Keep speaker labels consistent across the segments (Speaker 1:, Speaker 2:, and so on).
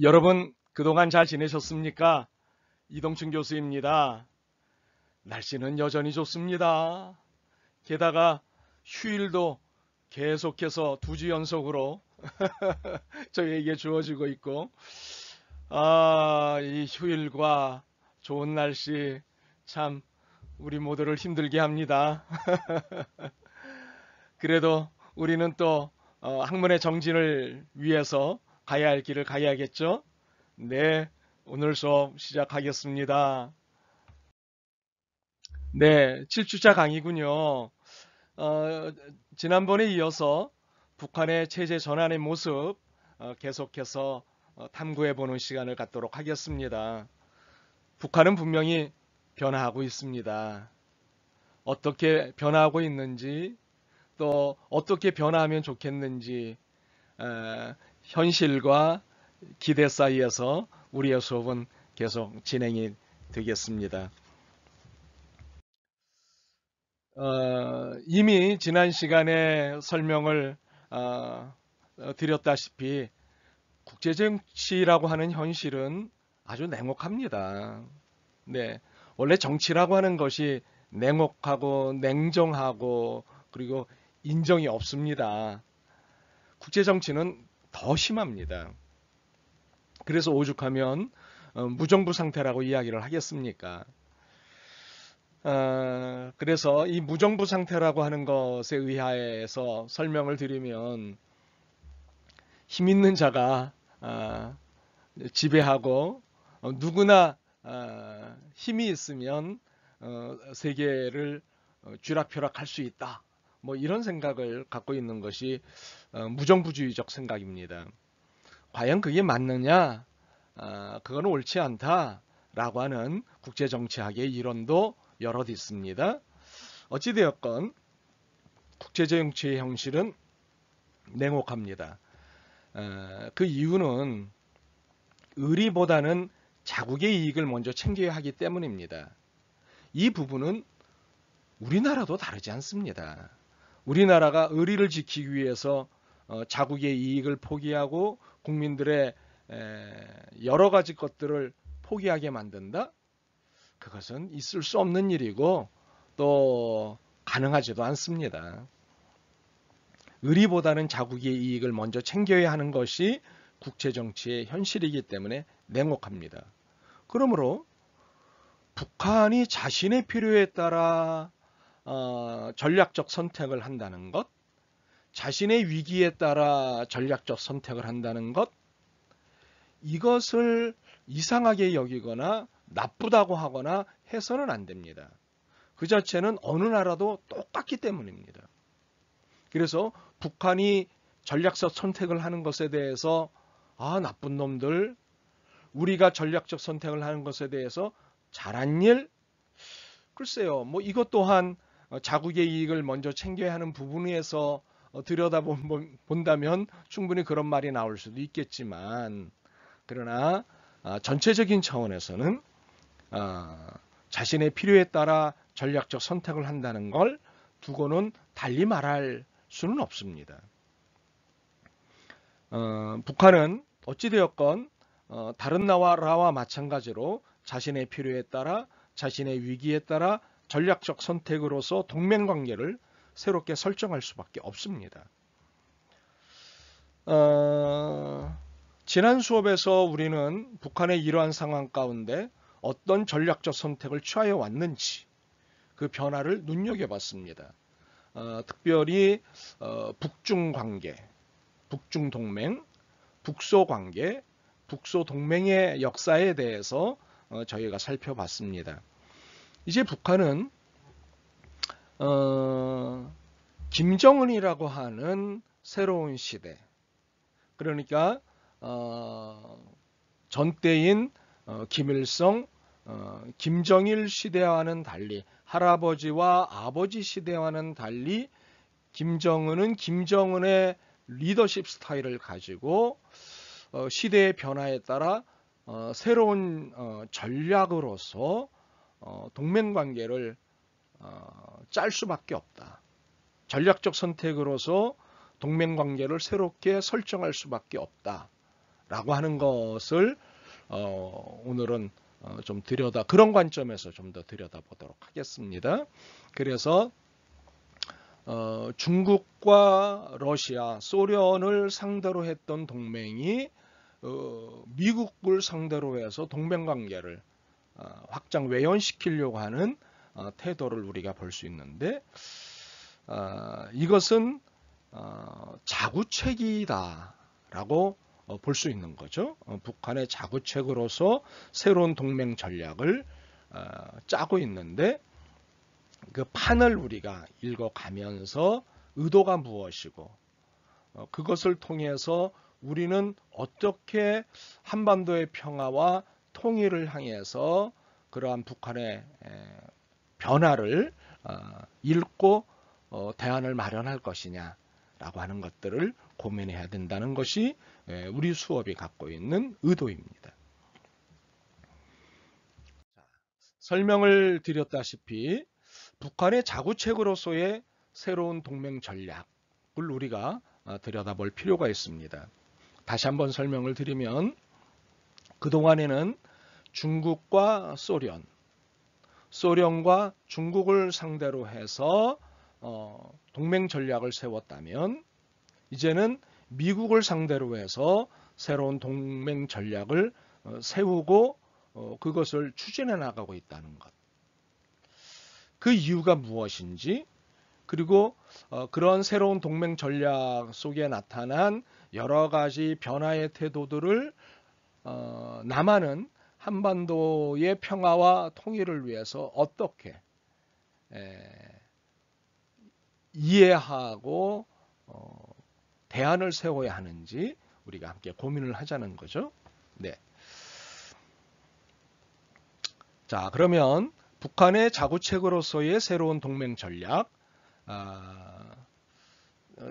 Speaker 1: 여러분, 그동안 잘 지내셨습니까? 이동춘 교수입니다. 날씨는 여전히 좋습니다. 게다가 휴일도 계속해서 2주 연속으로 저희에게 주어지고 있고, 이 휴일과 좋은 날씨 참 우리 모두를 힘들게 합니다. 그래도 우리는 또 학문의 정진을 위해서 가야 할 길을 가야겠죠? 네, 오늘 수업 시작하겠습니다. 네, 7주차 강의군요. 지난번에 이어서 북한의 체제 전환의 모습 계속해서 탐구해보는 시간을 갖도록 하겠습니다. 북한은 분명히 변화하고 있습니다. 어떻게 변화하고 있는지, 또 어떻게 변화하면 좋겠는지, 현실과 기대 사이에서 우리의 수업은 계속 진행이 되겠습니다. 이미 지난 시간에 설명을 드렸다시피 국제정치라고 하는 현실은 아주 냉혹합니다. 네, 원래 정치라고 하는 것이 냉혹하고 냉정하고 그리고 인정이 없습니다. 국제정치는 더 심합니다. 그래서 오죽하면 무정부 상태라고 이야기를 하겠습니까? 그래서 이 무정부 상태라고 하는 것에 의하여서 설명을 드리면 힘 있는 자가 지배하고 누구나 힘이 있으면 세계를 쥐락펴락할 수 있다. 뭐 이런 생각을 갖고 있는 것이 무정부주의적 생각입니다. 과연 그게 맞느냐? 그건 옳지 않다라고 하는 국제정치학의 이론도 여럿 있습니다. 어찌되었건 국제정치의 형실은 냉혹합니다. 그 이유는 의리보다는 자국의 이익을 먼저 챙겨야 하기 때문입니다. 이 부분은 우리나라도 다르지 않습니다. 우리나라가 의리를 지키기 위해서 자국의 이익을 포기하고 국민들의 여러 가지 것들을 포기하게 만든다? 그것은 있을 수 없는 일이고 또 가능하지도 않습니다. 의리보다는 자국의 이익을 먼저 챙겨야 하는 것이 국제정치의 현실이기 때문에 냉혹합니다. 그러므로 북한이 자신의 필요에 따라 전략적 선택을 한다는 것, 자신의 위기에 따라 전략적 선택을 한다는 것, 이것을 이상하게 여기거나 나쁘다고 하거나 해서는 안 됩니다. 그 자체는 어느 나라도 똑같기 때문입니다. 그래서 북한이 전략적 선택을 하는 것에 대해서 나쁜 놈들, 우리가 전략적 선택을 하는 것에 대해서 잘한 일, 글쎄요, 뭐 이것 또한 자국의 이익을 먼저 챙겨야 하는 부분에서 들여다본다면 충분히 그런 말이 나올 수도 있겠지만, 그러나 전체적인 차원에서는 자신의 필요에 따라 전략적 선택을 한다는 걸 두고는 달리 말할 수는 없습니다. 북한은 어찌되었건 다른 나라와 마찬가지로 자신의 필요에 따라 자신의 위기에 따라 전략적 선택으로서 동맹관계를 새롭게 설정할 수밖에 없습니다. 지난 수업에서 우리는 북한의 이러한 상황 가운데 어떤 전략적 선택을 취하여 왔는지 그 변화를 눈여겨봤습니다. 특별히 북중 관계, 북중 동맹, 북소 관계, 북소 동맹의 역사에 대해서 저희가 살펴봤습니다. 이제 북한은 김정은이라고 하는 새로운 시대, 그러니까 전때인 김일성, 김정일 시대와는 달리, 할아버지와 아버지 시대와는 달리 김정은은 김정은의 리더십 스타일을 가지고 시대의 변화에 따라 새로운 전략으로서 동맹관계를 짤 수밖에 없다. 전략적 선택으로서 동맹관계를 새롭게 설정할 수밖에 없다. 라고 하는 것을 오늘은 좀 그런 관점에서 좀 더 들여다보도록 하겠습니다. 그래서 중국과 러시아, 소련을 상대로 했던 동맹이 미국을 상대로 해서 동맹관계를 확장 외연시키려고 하는 태도를 우리가 볼 수 있는데, 이것은 자구책이다라고 볼 수 있는 거죠. 북한의 자구책으로서 새로운 동맹 전략을 짜고 있는데, 그 판을 우리가 읽어가면서 의도가 무엇이고 그것을 통해서 우리는 어떻게 한반도의 평화와 통일을 향해서 그러한 북한의 변화를 읽고 대안을 마련할 것이냐라고 하는 것들을 고민해야 된다는 것이 우리 수업이 갖고 있는 의도입니다. 설명을 드렸다시피 북한의 자구책으로서의 새로운 동맹 전략을 우리가 들여다볼 필요가 있습니다. 다시 한번 설명을 드리면, 그동안에는 중국과 소련과 중국을 상대로 해서 동맹 전략을 세웠다면, 이제는 미국을 상대로 해서 새로운 동맹 전략을 세우고 그것을 추진해 나가고 있다는 것. 그 이유가 무엇인지, 그리고 그런 새로운 동맹 전략 속에 나타난 여러 가지 변화의 태도들을 남한은 한반도의 평화와 통일을 위해서 어떻게 이해하고 대안을 세워야 하는지 우리가 함께 고민을 하자는 거죠. 네. 자, 그러면 북한의 자구책으로서의 새로운 동맹 전략,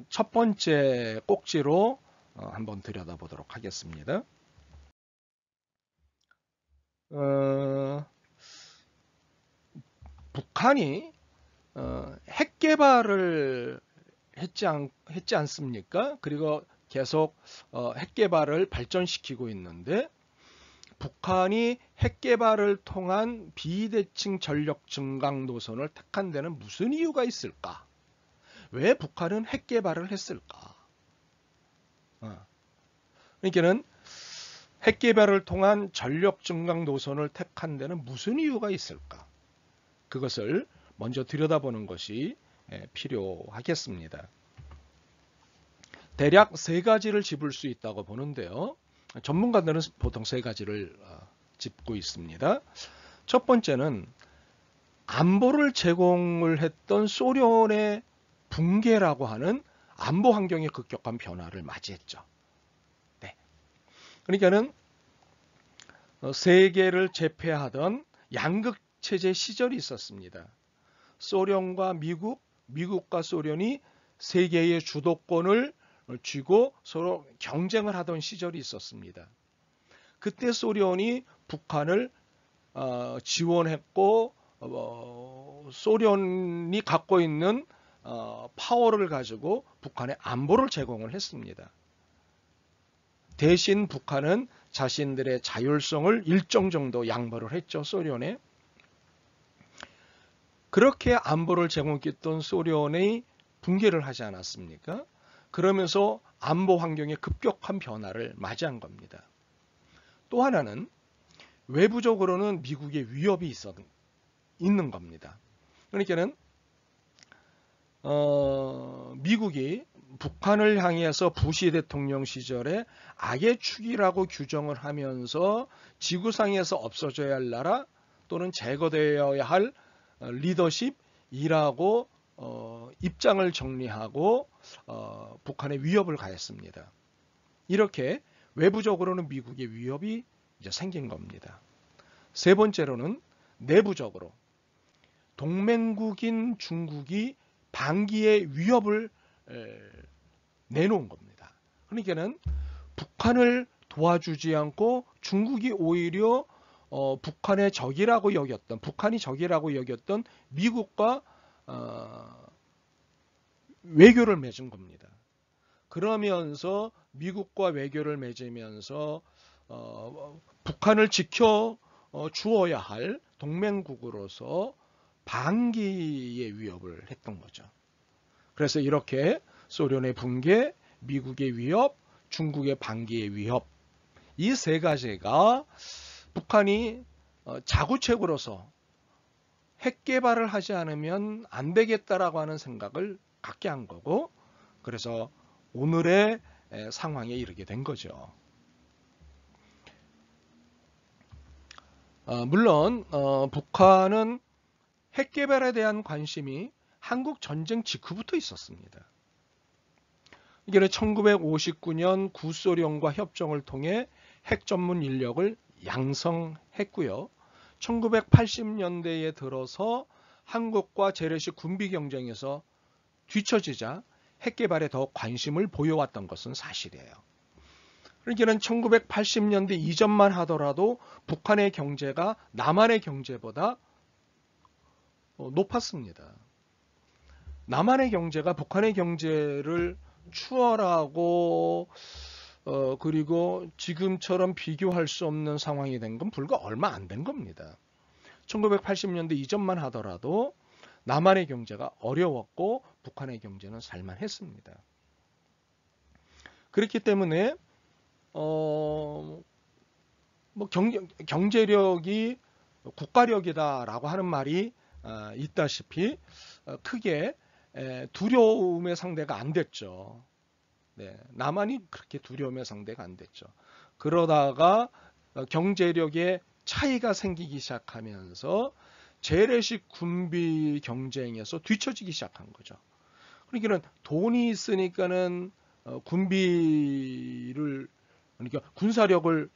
Speaker 1: 첫 번째 꼭지로 한번 들여다보도록 하겠습니다. 북한이 핵 개발을 했지 않습니까? 그리고 계속 핵 개발을 발전시키고 있는데, 북한이 핵 개발을 통한 비대칭 전력 증강 노선을 택한 데는 무슨 이유가 있을까? 왜 북한은 핵 개발을 했을까? 그러니까는 핵 개발을 통한 전력 증강 노선을 택한 데는 무슨 이유가 있을까? 그것을 먼저 들여다보는 것이 필요하겠습니다. 대략 세 가지를 짚을 수 있다고 보는데요. 전문가들은 보통 세 가지를 짚고 있습니다. 첫 번째는 안보를 제공을 했던 소련의 붕괴라고 하는 안보 환경의 급격한 변화를 맞이했죠. 네. 그러니까는 세계를 제패하던 양극 체제 시절이 있었습니다. 소련과 미국과 소련이 세계의 주도권을 쥐고 서로 경쟁을 하던 시절이 있었습니다. 그때 소련이 북한을 지원했고, 소련이 갖고 있는 파워를 가지고 북한의 안보를 제공을 했습니다. 대신 북한은 자신들의 자율성을 일정 정도 양보를 했죠, 소련에. 그렇게 안보를 제공했던 소련이 붕괴를 하지 않았습니까? 그러면서 안보 환경의 급격한 변화를 맞이한 겁니다. 또 하나는 외부적으로는 미국의 위협이 있는 겁니다. 그러니까는 미국이 북한을 향해서 부시 대통령 시절에 악의 축이라고 규정을 하면서 지구상에서 없어져야 할 나라 또는 제거되어야 할 리더십이라고 입장을 정리하고 북한에 위협을 가했습니다. 이렇게 외부적으로는 미국의 위협이 이제 생긴 겁니다. 세 번째로는 내부적으로 동맹국인 중국이 반기의 위협을 내놓은 겁니다. 그러니까는 북한을 도와주지 않고 중국이 오히려 북한이 적이라고 여겼던 미국과 외교를 맺은 겁니다. 그러면서 미국과 외교를 맺으면서 북한을 지켜 주어야 할 동맹국으로서 반기의 위협을 했던 거죠. 그래서 이렇게 소련의 붕괴, 미국의 위협, 중국의 반기의 위협, 이 세 가지가 북한이 자구책으로서 핵 개발을 하지 않으면 안 되겠다라고 하는 생각을 갖게 한 거고, 그래서 오늘의 상황에 이르게 된 거죠. 물론 북한은 핵 개발에 대한 관심이 한국 전쟁 직후부터 있었습니다. 이게 1959년 구소련과 협정을 통해 핵 전문 인력을 양성했고요. 1980년대에 들어서 한국과 재래식 군비 경쟁에서 뒤처지자 핵 개발에 더 관심을 보여왔던 것은 사실이에요. 그러니까 1980년대 이전만 하더라도 북한의 경제가 남한의 경제보다 높았습니다. 남한의 경제가 북한의 경제를 추월하고 그리고 지금처럼 비교할 수 없는 상황이 된 건 불과 얼마 안 된 겁니다. 1980년대 이전만 하더라도 남한의 경제가 어려웠고 북한의 경제는 살만했습니다. 그렇기 때문에 경제력이 국가력이다라고 하는 말이 있다시피 크게 두려움의 상대가 안 됐죠. 네, 남한이 그렇게 두려움의 상대가 안 됐죠. 그러다가 경제력의 차이가 생기기 시작하면서 재래식 군비 경쟁에서 뒤처지기 시작한 거죠. 그러니까 돈이 있으니까는 군비를, 그러니까 군사력을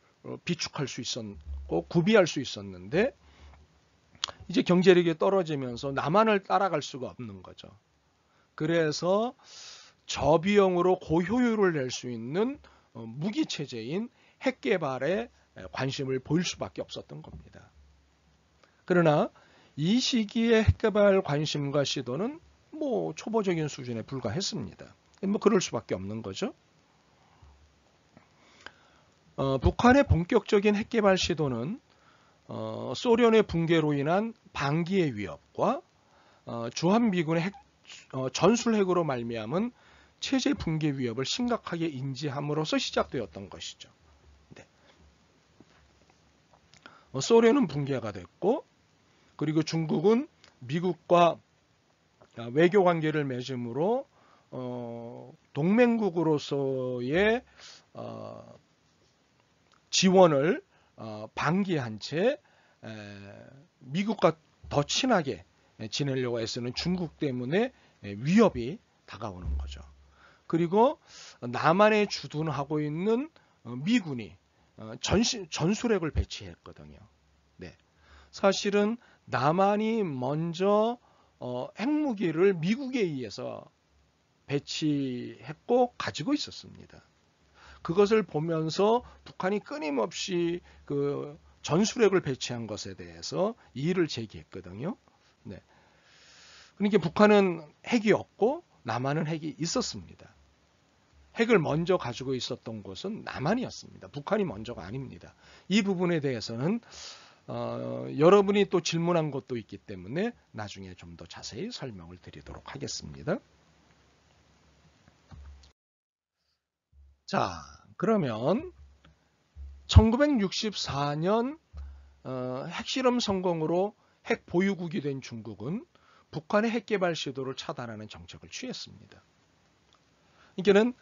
Speaker 1: 비축할 수 있었고 구비할 수 있었는데, 이제 경제력이 떨어지면서 남한을 따라갈 수가 없는 거죠. 그래서 저비용으로 고효율을 낼 수 있는 무기 체제인 핵 개발에 관심을 보일 수밖에 없었던 겁니다. 그러나 이 시기에 핵 개발 관심과 시도는 초보적인 수준에 불과했습니다. 그럴 수밖에 없는 거죠. 북한의 본격적인 핵 개발 시도는 소련의 붕괴로 인한 반기의 위협과 주한미군의 전술핵으로 말미암은 체제 붕괴 위협을 심각하게 인지함으로써 시작되었던 것이죠. 네. 소련은 붕괴가 됐고, 그리고 중국은 미국과 외교 관계를 맺음으로 동맹국으로서의 지원을 방기한 채 미국과 더 친하게 지내려고 애쓰는 중국 때문에 위협이 다가오는 거죠. 그리고 남한에 주둔하고 있는 미군이 전술핵을 배치했거든요. 네. 사실은 남한이 먼저 핵무기를 미국에 의해서 배치했고 가지고 있었습니다. 그것을 보면서 북한이 끊임없이 그 전술핵을 배치한 것에 대해서 이의를 제기했거든요. 네. 그러니까 북한은 핵이 없고 남한은 핵이 있었습니다. 핵을 먼저 가지고 있었던 곳은 남한이었습니다. 북한이 먼저가 아닙니다. 이 부분에 대해서는 여러분이 또 질문한 것도 있기 때문에 나중에 좀 더 자세히 설명을 드리도록 하겠습니다. 자, 그러면 1964년 핵실험 성공으로 핵 보유국이 된 중국은 북한의 핵 개발 시도를 차단하는 정책을 취했습니다. 이게는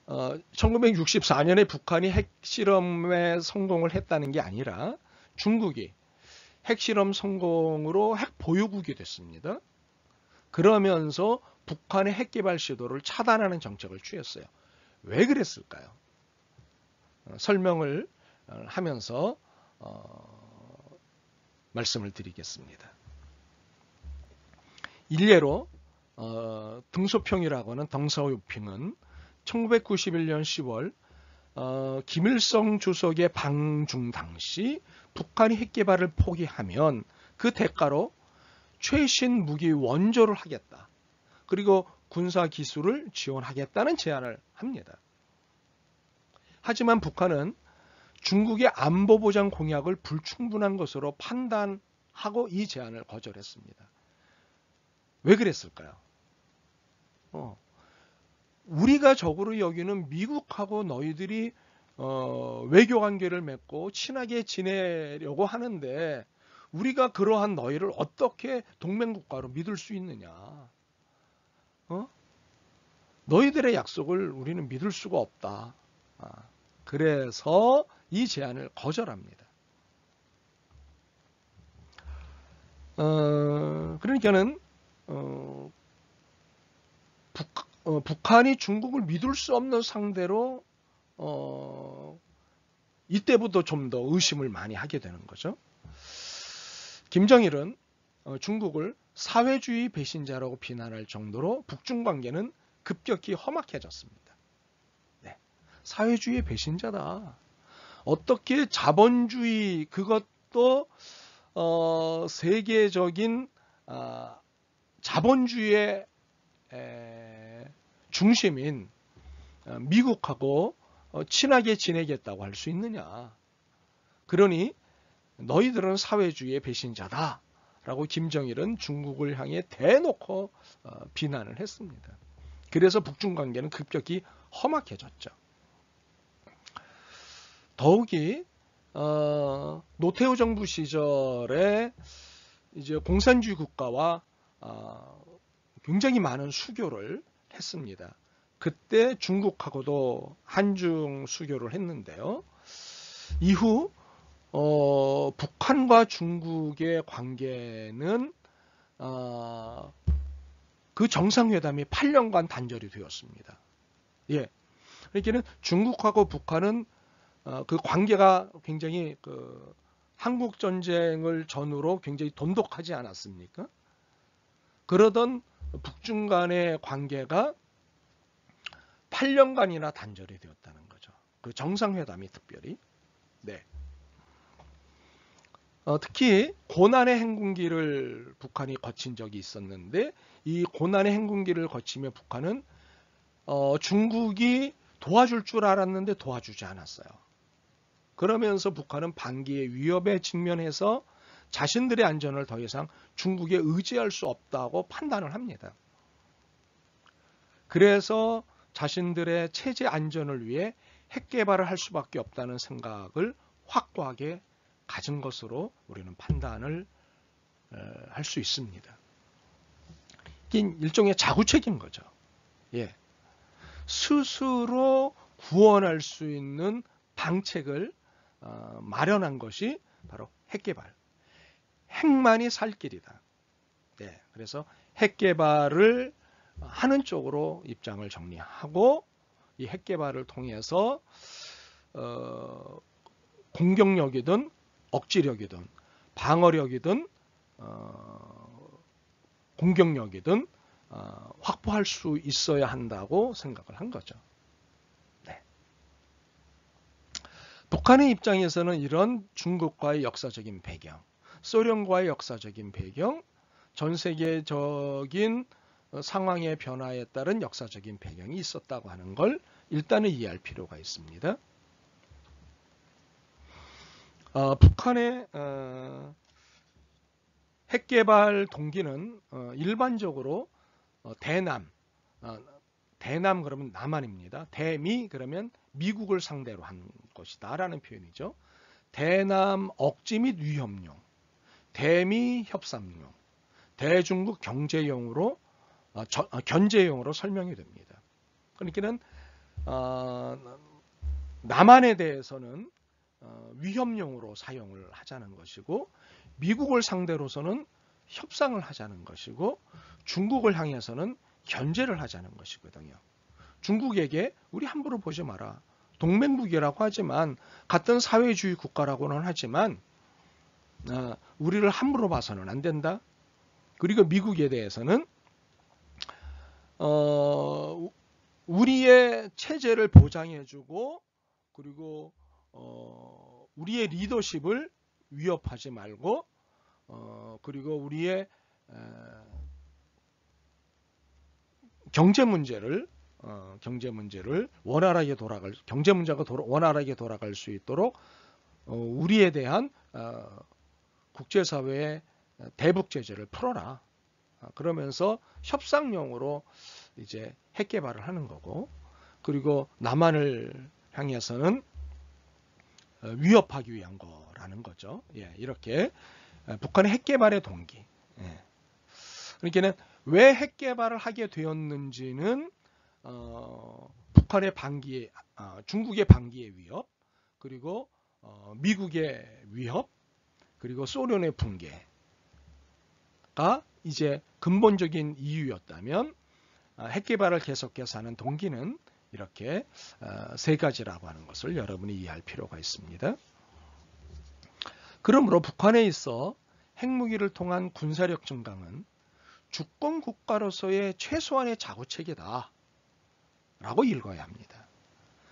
Speaker 1: 1964년에 북한이 핵실험에 성공을 했다는 게 아니라 중국이 핵실험 성공으로 핵 보유국이 됐습니다. 그러면서 북한의 핵 개발 시도를 차단하는 정책을 취했어요. 왜 그랬을까요? 설명을 하면서 말씀을 드리겠습니다. 일례로 등소평이라고 하는 덩서요핑은 1991년 10월 김일성 주석의 방중 당시 북한이 핵 개발을 포기하면 그 대가로 최신 무기 원조를 하겠다. 그리고 군사 기술을 지원하겠다는 제안을 합니다. 하지만 북한은 중국의 안보보장 공약을 불충분한 것으로 판단하고 이 제안을 거절했습니다. 왜 그랬을까요? 우리가 적으로 여기는 미국하고 너희들이 외교 관계를 맺고 친하게 지내려고 하는데 우리가 그러한 너희를 어떻게 동맹국가로 믿을 수 있느냐? 너희들의 약속을 우리는 믿을 수가 없다. 그래서 이 제안을 거절합니다. 그러니까는 북한이 중국을 믿을 수 없는 상대로 이때부터 좀 더 의심을 많이 하게 되는 거죠. 김정일은 중국을 사회주의 배신자라고 비난할 정도로 북중 관계는 급격히 험악해졌습니다. 네, 사회주의 배신자다. 어떻게 자본주의 그것도 세계적인 자본주의의 중심인 미국하고 친하게 지내겠다고 할 수 있느냐. 그러니 너희들은 사회주의의 배신자다 라고 김정일은 중국을 향해 대놓고 비난을 했습니다. 그래서 북중 관계는 급격히 험악해졌죠. 더욱이 노태우 정부 시절에 이제 공산주의 국가와 굉장히 많은 수교를 했습니다. 그때 중국하고도 한중 수교를 했는데요. 이후 북한과 중국의 관계는 그 정상회담이 8년간 단절이 되었습니다. 예, 그러니까는 중국하고 북한은 그 관계가 굉장히 한국 전쟁을 전후로 굉장히 돈독하지 않았습니까? 그러던 북중 간의 관계가 8년간이나 단절이 되었다는 거죠. 그 정상회담이 특별히. 네. 특히 고난의 행군기를 북한이 거친 적이 있었는데 이 고난의 행군기를 거치며 북한은 중국이 도와줄 줄 알았는데 도와주지 않았어요. 그러면서 북한은 반기의 위협에 직면해서 자신들의 안전을 더 이상 중국에 의지할 수 없다고 판단을 합니다. 그래서 자신들의 체제 안전을 위해 핵 개발을 할 수밖에 없다는 생각을 확고하게 가진 것으로 우리는 판단을 할 수 있습니다. 일종의 자구책인 거죠. 예. 스스로 구원할 수 있는 방책을 마련한 것이 바로 핵 개발. 핵만이 살 길이다. 네, 그래서 핵 개발을 하는 쪽으로 입장을 정리하고 이 핵 개발을 통해서 공격력이든 억지력이든 방어력이든 공격력이든 확보할 수 있어야 한다고 생각을 한 거죠. 네. 북한의 입장에서는 이런 중국과의 역사적인 배경, 소련과의 역사적인 배경, 전 세계적인 상황의 변화에 따른 역사적인 배경이 있었다고 하는 걸 일단은 이해할 필요가 있습니다. 북한의 핵 개발 동기는 일반적으로 대남 그러면 남한입니다. 대미 그러면 미국을 상대로 한 것이다 라는 표현이죠. 대남 억지 및 위협용, 대미 협상용, 대중국 경제용으로 견제용으로 설명이 됩니다. 그러니까는 남한에 대해서는 위협용으로 사용을 하자는 것이고 미국을 상대로서는 협상을 하자는 것이고 중국을 향해서는 견제를 하자는 것이거든요. 중국에게 우리 함부로 보지 마라. 동맹국이라고 하지만 같은 사회주의 국가라고는 하지만 우리를 함부로 봐서는 안 된다. 그리고 미국에 대해서는 우리의 체제를 보장해주고 그리고 우리의 리더십을 위협하지 말고 그리고 우리의 경제 문제를 경제 문제를 원활하게 경제 문제가 원활하게 돌아갈 수 있도록 우리에 대한 국제사회의 대북 제재를 풀어라. 그러면서 협상용으로 이제 핵 개발을 하는 거고, 그리고 남한을 향해서는 위협하기 위한 거라는 거죠. 예, 이렇게 북한의 핵 개발의 동기. 예. 그러니까는 왜 핵 개발을 하게 되었는지는 북한의 반기, 중국의 반기의 위협, 그리고 미국의 위협, 그리고 소련의 붕괴가 이제 근본적인 이유였다면, 핵 개발을 계속해서 하는 동기는 이렇게 세 가지라고 하는 것을 여러분이 이해할 필요가 있습니다. 그러므로 북한에 있어 핵무기를 통한 군사력 증강은 주권 국가로서의 최소한의 자구책이다 라고 읽어야 합니다.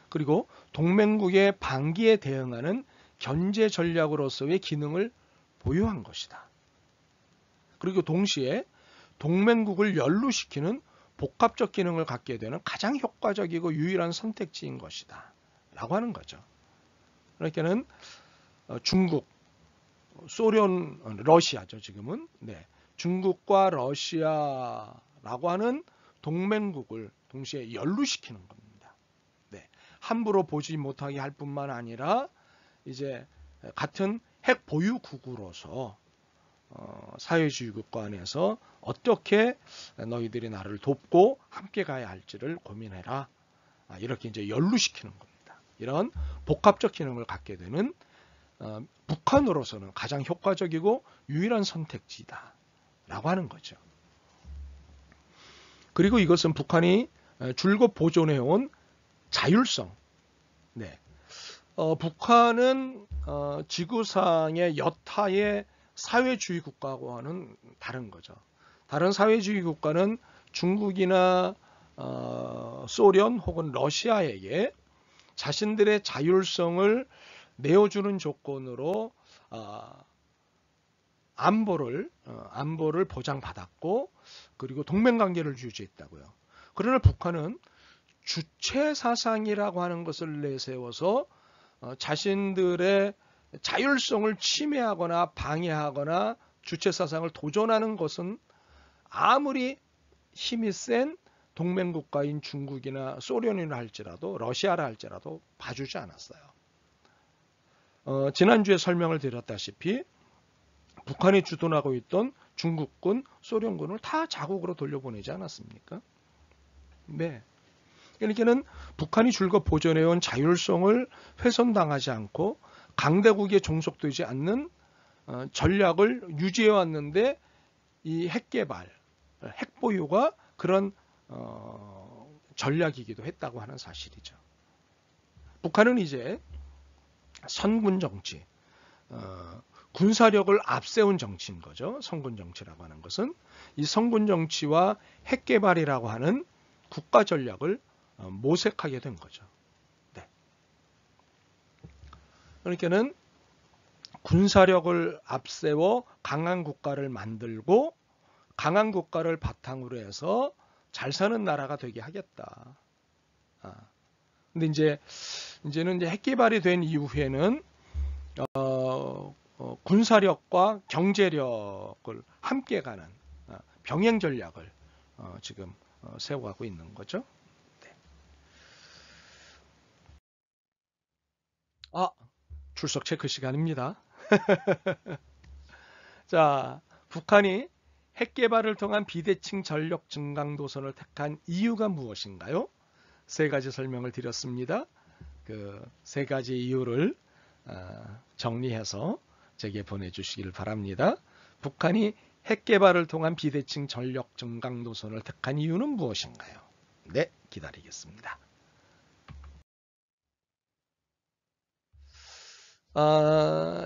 Speaker 1: 그리고 동맹국의 반기에 대응하는 견제 전략으로서의 기능을 보유한 것이다. 그리고 동시에 동맹국을 연루시키는 복합적 기능을 갖게 되는 가장 효과적이고 유일한 선택지인 것이다 라고 하는 거죠. 그러니까는 중국, 소련, 러시아죠 지금은. 네. 중국과 러시아라고 하는 동맹국을 동시에 연루시키는 겁니다. 네. 함부로 보지 못하게 할 뿐만 아니라 이제 같은 핵 보유국으로서 사회주의 국가 안에서 어떻게 너희들이 나를 돕고 함께 가야 할지를 고민해라. 이렇게 이제 연루시키는 겁니다. 이런 복합적 기능을 갖게 되는 북한으로서는 가장 효과적이고 유일한 선택지다 라고 하는 거죠. 그리고 이것은 북한이 줄곧 보존해온 자율성. 네. 북한은 지구상의 여타의 사회주의 국가와는 다른 거죠. 다른 사회주의 국가는 중국이나 소련 혹은 러시아에게 자신들의 자율성을 내어주는 조건으로 안보를 보장받았고, 그리고 동맹관계를 유지했다고요. 그러나 북한은 주체사상이라고 하는 것을 내세워서 자신들의 자율성을 침해하거나 방해하거나 주체사상을 도전하는 것은 아무리 힘이 센 동맹국가인 중국이나 소련이나 할지라도, 러시아라 할지라도 봐주지 않았어요. 지난주에 설명을 드렸다시피 북한이 주둔하고 있던 중국군, 소련군을 다 자국으로 돌려보내지 않았습니까? 네. 그러니까는 북한이 줄곧 보존해온 자율성을 훼손당하지 않고 강대국에 종속되지 않는 전략을 유지해 왔는데, 이 핵개발, 핵보유가 그런 전략이기도 했다고 하는 사실이죠. 북한은 이제 선군 정치, 군사력을 앞세운 정치인 거죠. 선군 정치라고 하는 것은 이 선군 정치와 핵개발이라고 하는 국가 전략을 모색하게 된 거죠. 네. 그러니까는 군사력을 앞세워 강한 국가를 만들고 강한 국가를 바탕으로 해서 잘 사는 나라가 되게 하겠다. 근데 이제는 핵 개발이 된 이후에는 군사력과 경제력을 함께 가는 병행 전략을 지금 세워가고 있는 거죠. 네. 출석 체크 시간입니다. 자, 북한이 핵 개발을 통한 비대칭 전력 증강 도선을 택한 이유가 무엇인가요? 세 가지 설명을 드렸습니다. 그 세 가지 이유를 정리해서 제게 보내주시길 바랍니다. 북한이 핵 개발을 통한 비대칭 전력 증강 도선을 택한 이유는 무엇인가요? 네, 기다리겠습니다.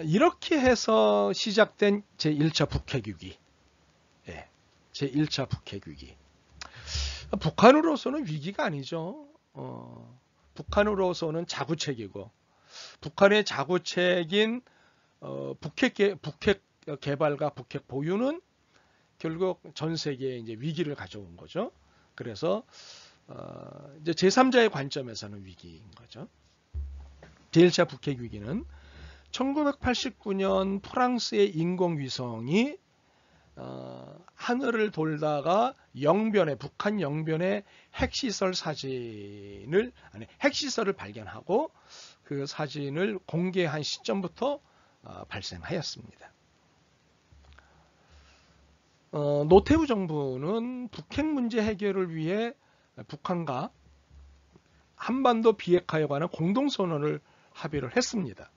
Speaker 1: 이렇게 해서 시작된 제1차 북핵위기. 네, 제1차 북핵위기. 북한으로서는 위기가 아니죠. 북한으로서는 자구책이고, 북한의 자구책인 북핵 개발과 북핵 보유는 결국 전 세계에 이제 위기를 가져온 거죠. 그래서 이제 제3자의 관점에서는 위기인 거죠. 제1차 북핵 위기는 1989년 프랑스의 인공위성이 하늘을 돌다가 북한 영변의 핵시설을 발견하고 그 사진을 공개한 시점부터 발생하였습니다. 노태우 정부는 북핵 문제 해결을 위해 북한과 한반도 비핵화에 관한 공동선언을 합의를 했습니다.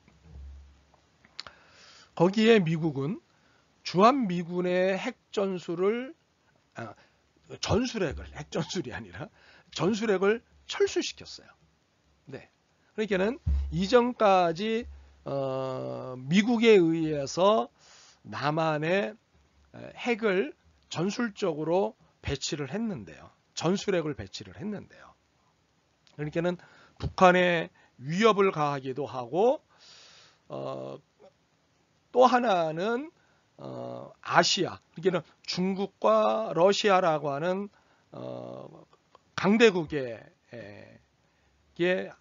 Speaker 1: 거기에 미국은 주한미군의 핵전술을 핵전술이 아니라 전술핵을 철수시켰어요. 네. 그러니까는 이전까지 미국에 의해서 남한에 핵을 전술적으로 배치를 했는데요. 전술핵을 배치를 했는데요. 그러니까는 북한에 위협을 가하기도 하고 또 하나는 아시아, 그러니까 중국과 러시아라고 하는 강대국의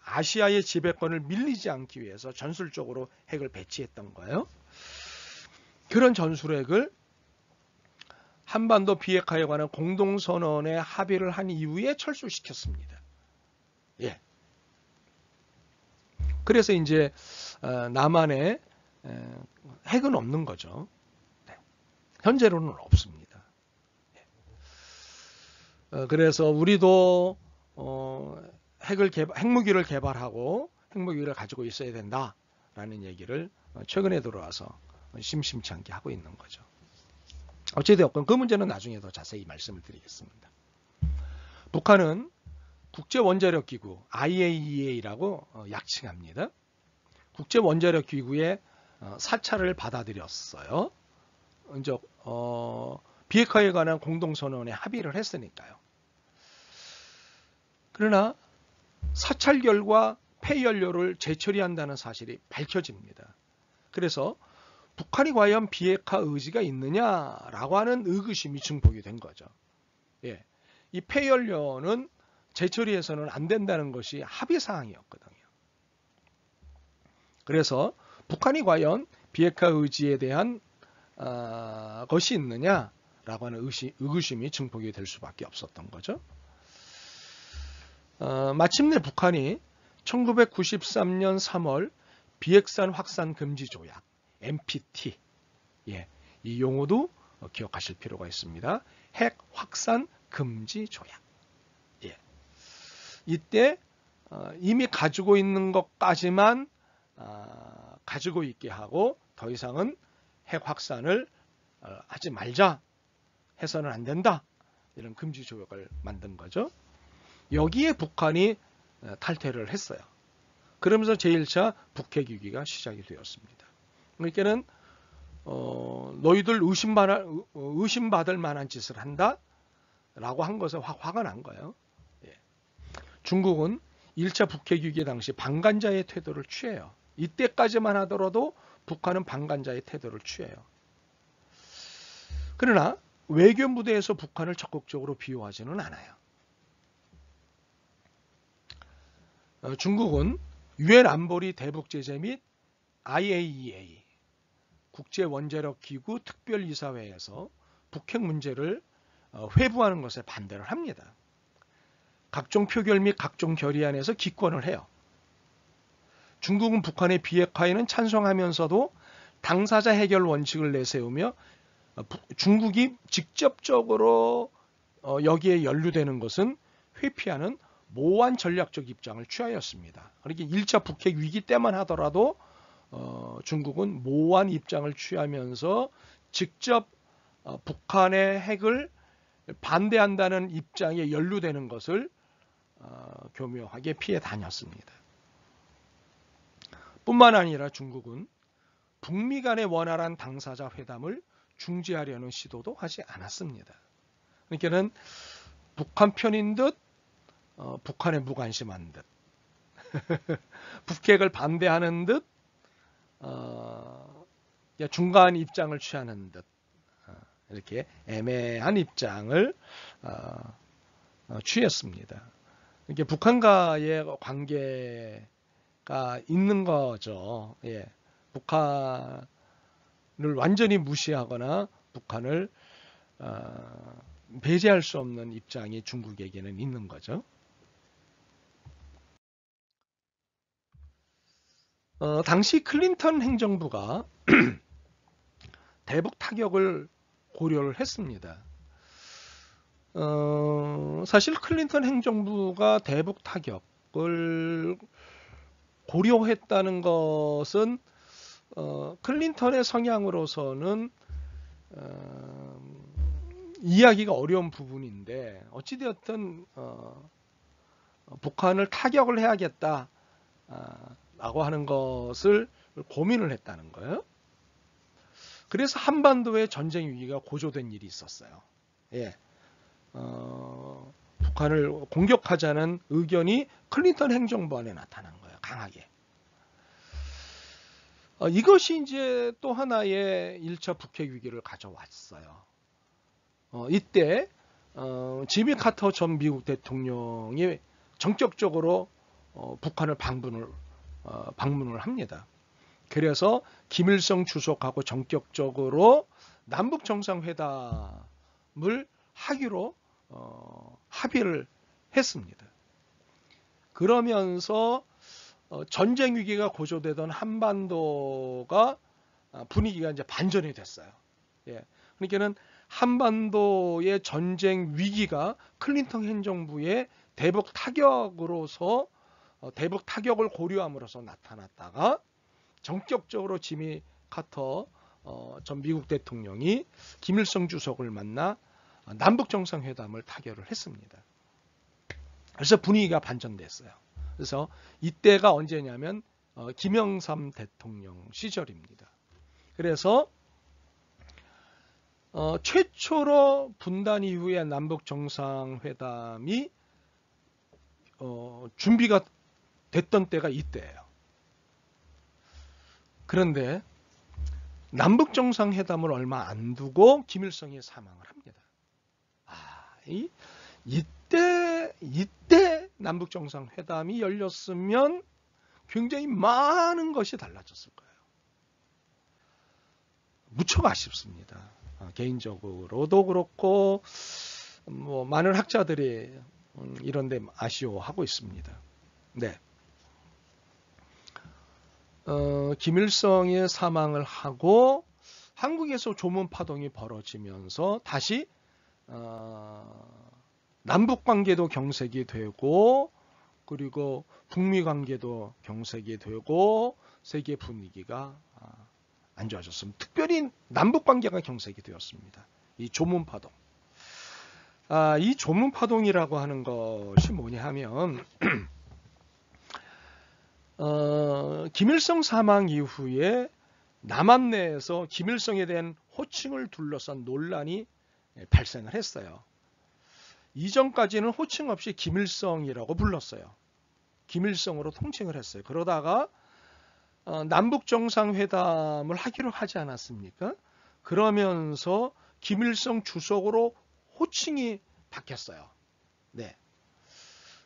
Speaker 1: 아시아의 지배권을 밀리지 않기 위해서 전술적으로 핵을 배치했던 거예요. 그런 전술핵을 한반도 비핵화에 관한 공동선언에 합의를 한 이후에 철수시켰습니다. 예. 그래서 이제 남한에 핵은 없는 거죠. 네. 현재로는 없습니다. 그래서 우리도 핵무기를 개발하고 핵무기를 가지고 있어야 된다라는 얘기를 최근에 들어와서 심심치 않게 하고 있는 거죠. 어찌되었건 그 문제는 나중에 더 자세히 말씀을 드리겠습니다. 북한은 국제원자력기구 IAEA라고 약칭합니다. 국제원자력기구의 사찰을 받아들였어요. 이제 비핵화에 관한 공동선언에 합의를 했으니까요. 그러나 사찰 결과 폐연료를 재처리한다는 사실이 밝혀집니다. 그래서 북한이 과연 비핵화 의지가 있느냐라고 하는 의구심이 증폭이 된 거죠. 예, 이 폐연료는 재처리해서는 안 된다는 것이 합의 사항이었거든요. 그래서 북한이 과연 비핵화 의지에 대한 것이 있느냐라고 하는 의구심이 증폭이 될 수밖에 없었던 거죠. 마침내 북한이 1993년 3월 비핵산 확산 금지 조약 NPT, 예, 이 용어도 기억하실 필요가 있습니다. 핵 확산 금지 조약. 예. 이때 이미 가지고 있는 것까지만 가지고 있게 하고 더 이상은 핵 확산을 하지 말자, 해서는 안 된다, 이런 금지 조약을 만든 거죠. 여기에 북한이 탈퇴를 했어요. 그러면서 제1차 북핵 위기가 시작이 되었습니다. 그러니까는 너희들 의심받을 만한 짓을 한다라고 한 것에 화가 난 거예요. 예. 중국은 1차 북핵 위기 당시 방관자의 태도를 취해요. 이때까지만 하더라도 북한은 방관자의 태도를 취해요. 그러나 외교 무대에서 북한을 적극적으로 비호하지는 않아요. 중국은 유엔 안보리 대북제재 및 IAEA 국제원자력기구 특별이사회에서 북핵 문제를 회부하는 것에 반대를 합니다. 각종 표결 및 각종 결의안에서 기권을 해요. 중국은 북한의 비핵화에는 찬성하면서도 당사자 해결 원칙을 내세우며 중국이 직접적으로 여기에 연루되는 것은 회피하는 모호한 전략적 입장을 취하였습니다. 그러니까 1차 북핵 위기 때만 하더라도 중국은 모호한 입장을 취하면서 직접 북한의 핵을 반대한다는 입장에 연루되는 것을 교묘하게 피해 다녔습니다. 뿐만 아니라 중국은 북미 간의 원활한 당사자 회담을 중지하려는 시도도 하지 않았습니다. 그러니까는 북한 편인 듯 북한에 무관심한 듯 북핵을 반대하는 듯 중간 입장을 취하는 듯 이렇게 애매한 입장을 취했습니다. 이게 북한과의 관계가 있는 거죠. 예. 북한을 완전히 무시하거나 북한을 배제할 수 없는 입장이 중국에게는 있는 거죠. 당시 클린턴 행정부가 대북 타격을 고려를 했습니다. 사실 클린턴 행정부가 대북 타격을 고려했다는 것은 클린턴의 성향으로서는 이야기가 어려운 부분인데 어찌되었든 북한을 타격을 해야겠다 라고 하는 것을 고민을 했다는 거예요. 그래서 한반도의 전쟁 위기가 고조된 일이 있었어요. 예. 북한을 공격하자는 의견이 클린턴 행정부 안에 나타난 거예요. 강하게. 이것이 이제 또 하나의 1차 북핵 위기를 가져왔어요. 이때 지미 카터 전 미국 대통령이 전격적으로 북한을 방문을 합니다. 그래서 김일성 주석하고 전격적으로 남북 정상회담을 하기로 합의를 했습니다. 그러면서 전쟁 위기가 고조되던 한반도가 분위기가 이제 반전이 됐어요. 예. 그러니까는 한반도의 전쟁 위기가 클린턴 행정부의 대북 타격으로서 대북 타격을 고려함으로써 나타났다가 전격적으로 지미 카터 전 미국 대통령이 김일성 주석을 만나 남북 정상회담을 타결을 했습니다. 그래서 분위기가 반전됐어요. 그래서 이때가 언제냐면 김영삼 대통령 시절입니다. 그래서 최초로 분단 이후에 남북 정상회담이 준비가 됐던 때가 이때예요. 그런데 남북 정상회담을 얼마 안 두고 김일성이 사망을 합니다. 이때 남북 정상회담이 열렸으면 굉장히 많은 것이 달라졌을 거예요. 무척 아쉽습니다. 개인적으로도 그렇고 뭐 많은 학자들이 이런데 아쉬워하고 있습니다. 네. 김일성이 사망을 하고 한국에서 조문 파동이 벌어지면서 다시 남북 관계도 경색이 되고 그리고 북미 관계도 경색이 되고 세계 분위기가 안 좋아졌습니다. 특별히 남북 관계가 경색이 되었습니다. 이 조문 파동. 이 조문 파동이라고 하는 것이 뭐냐 하면 김일성 사망 이후에 남한 내에서 김일성에 대한 호칭을 둘러싼 논란이 발생을 했어요. 이전까지는 호칭 없이 김일성이라고 불렀어요. 김일성으로 통칭을 했어요. 그러다가 남북 정상회담을 하기로 하지 않았습니까? 그러면서 김일성 주석으로 호칭이 바뀌었어요. 네.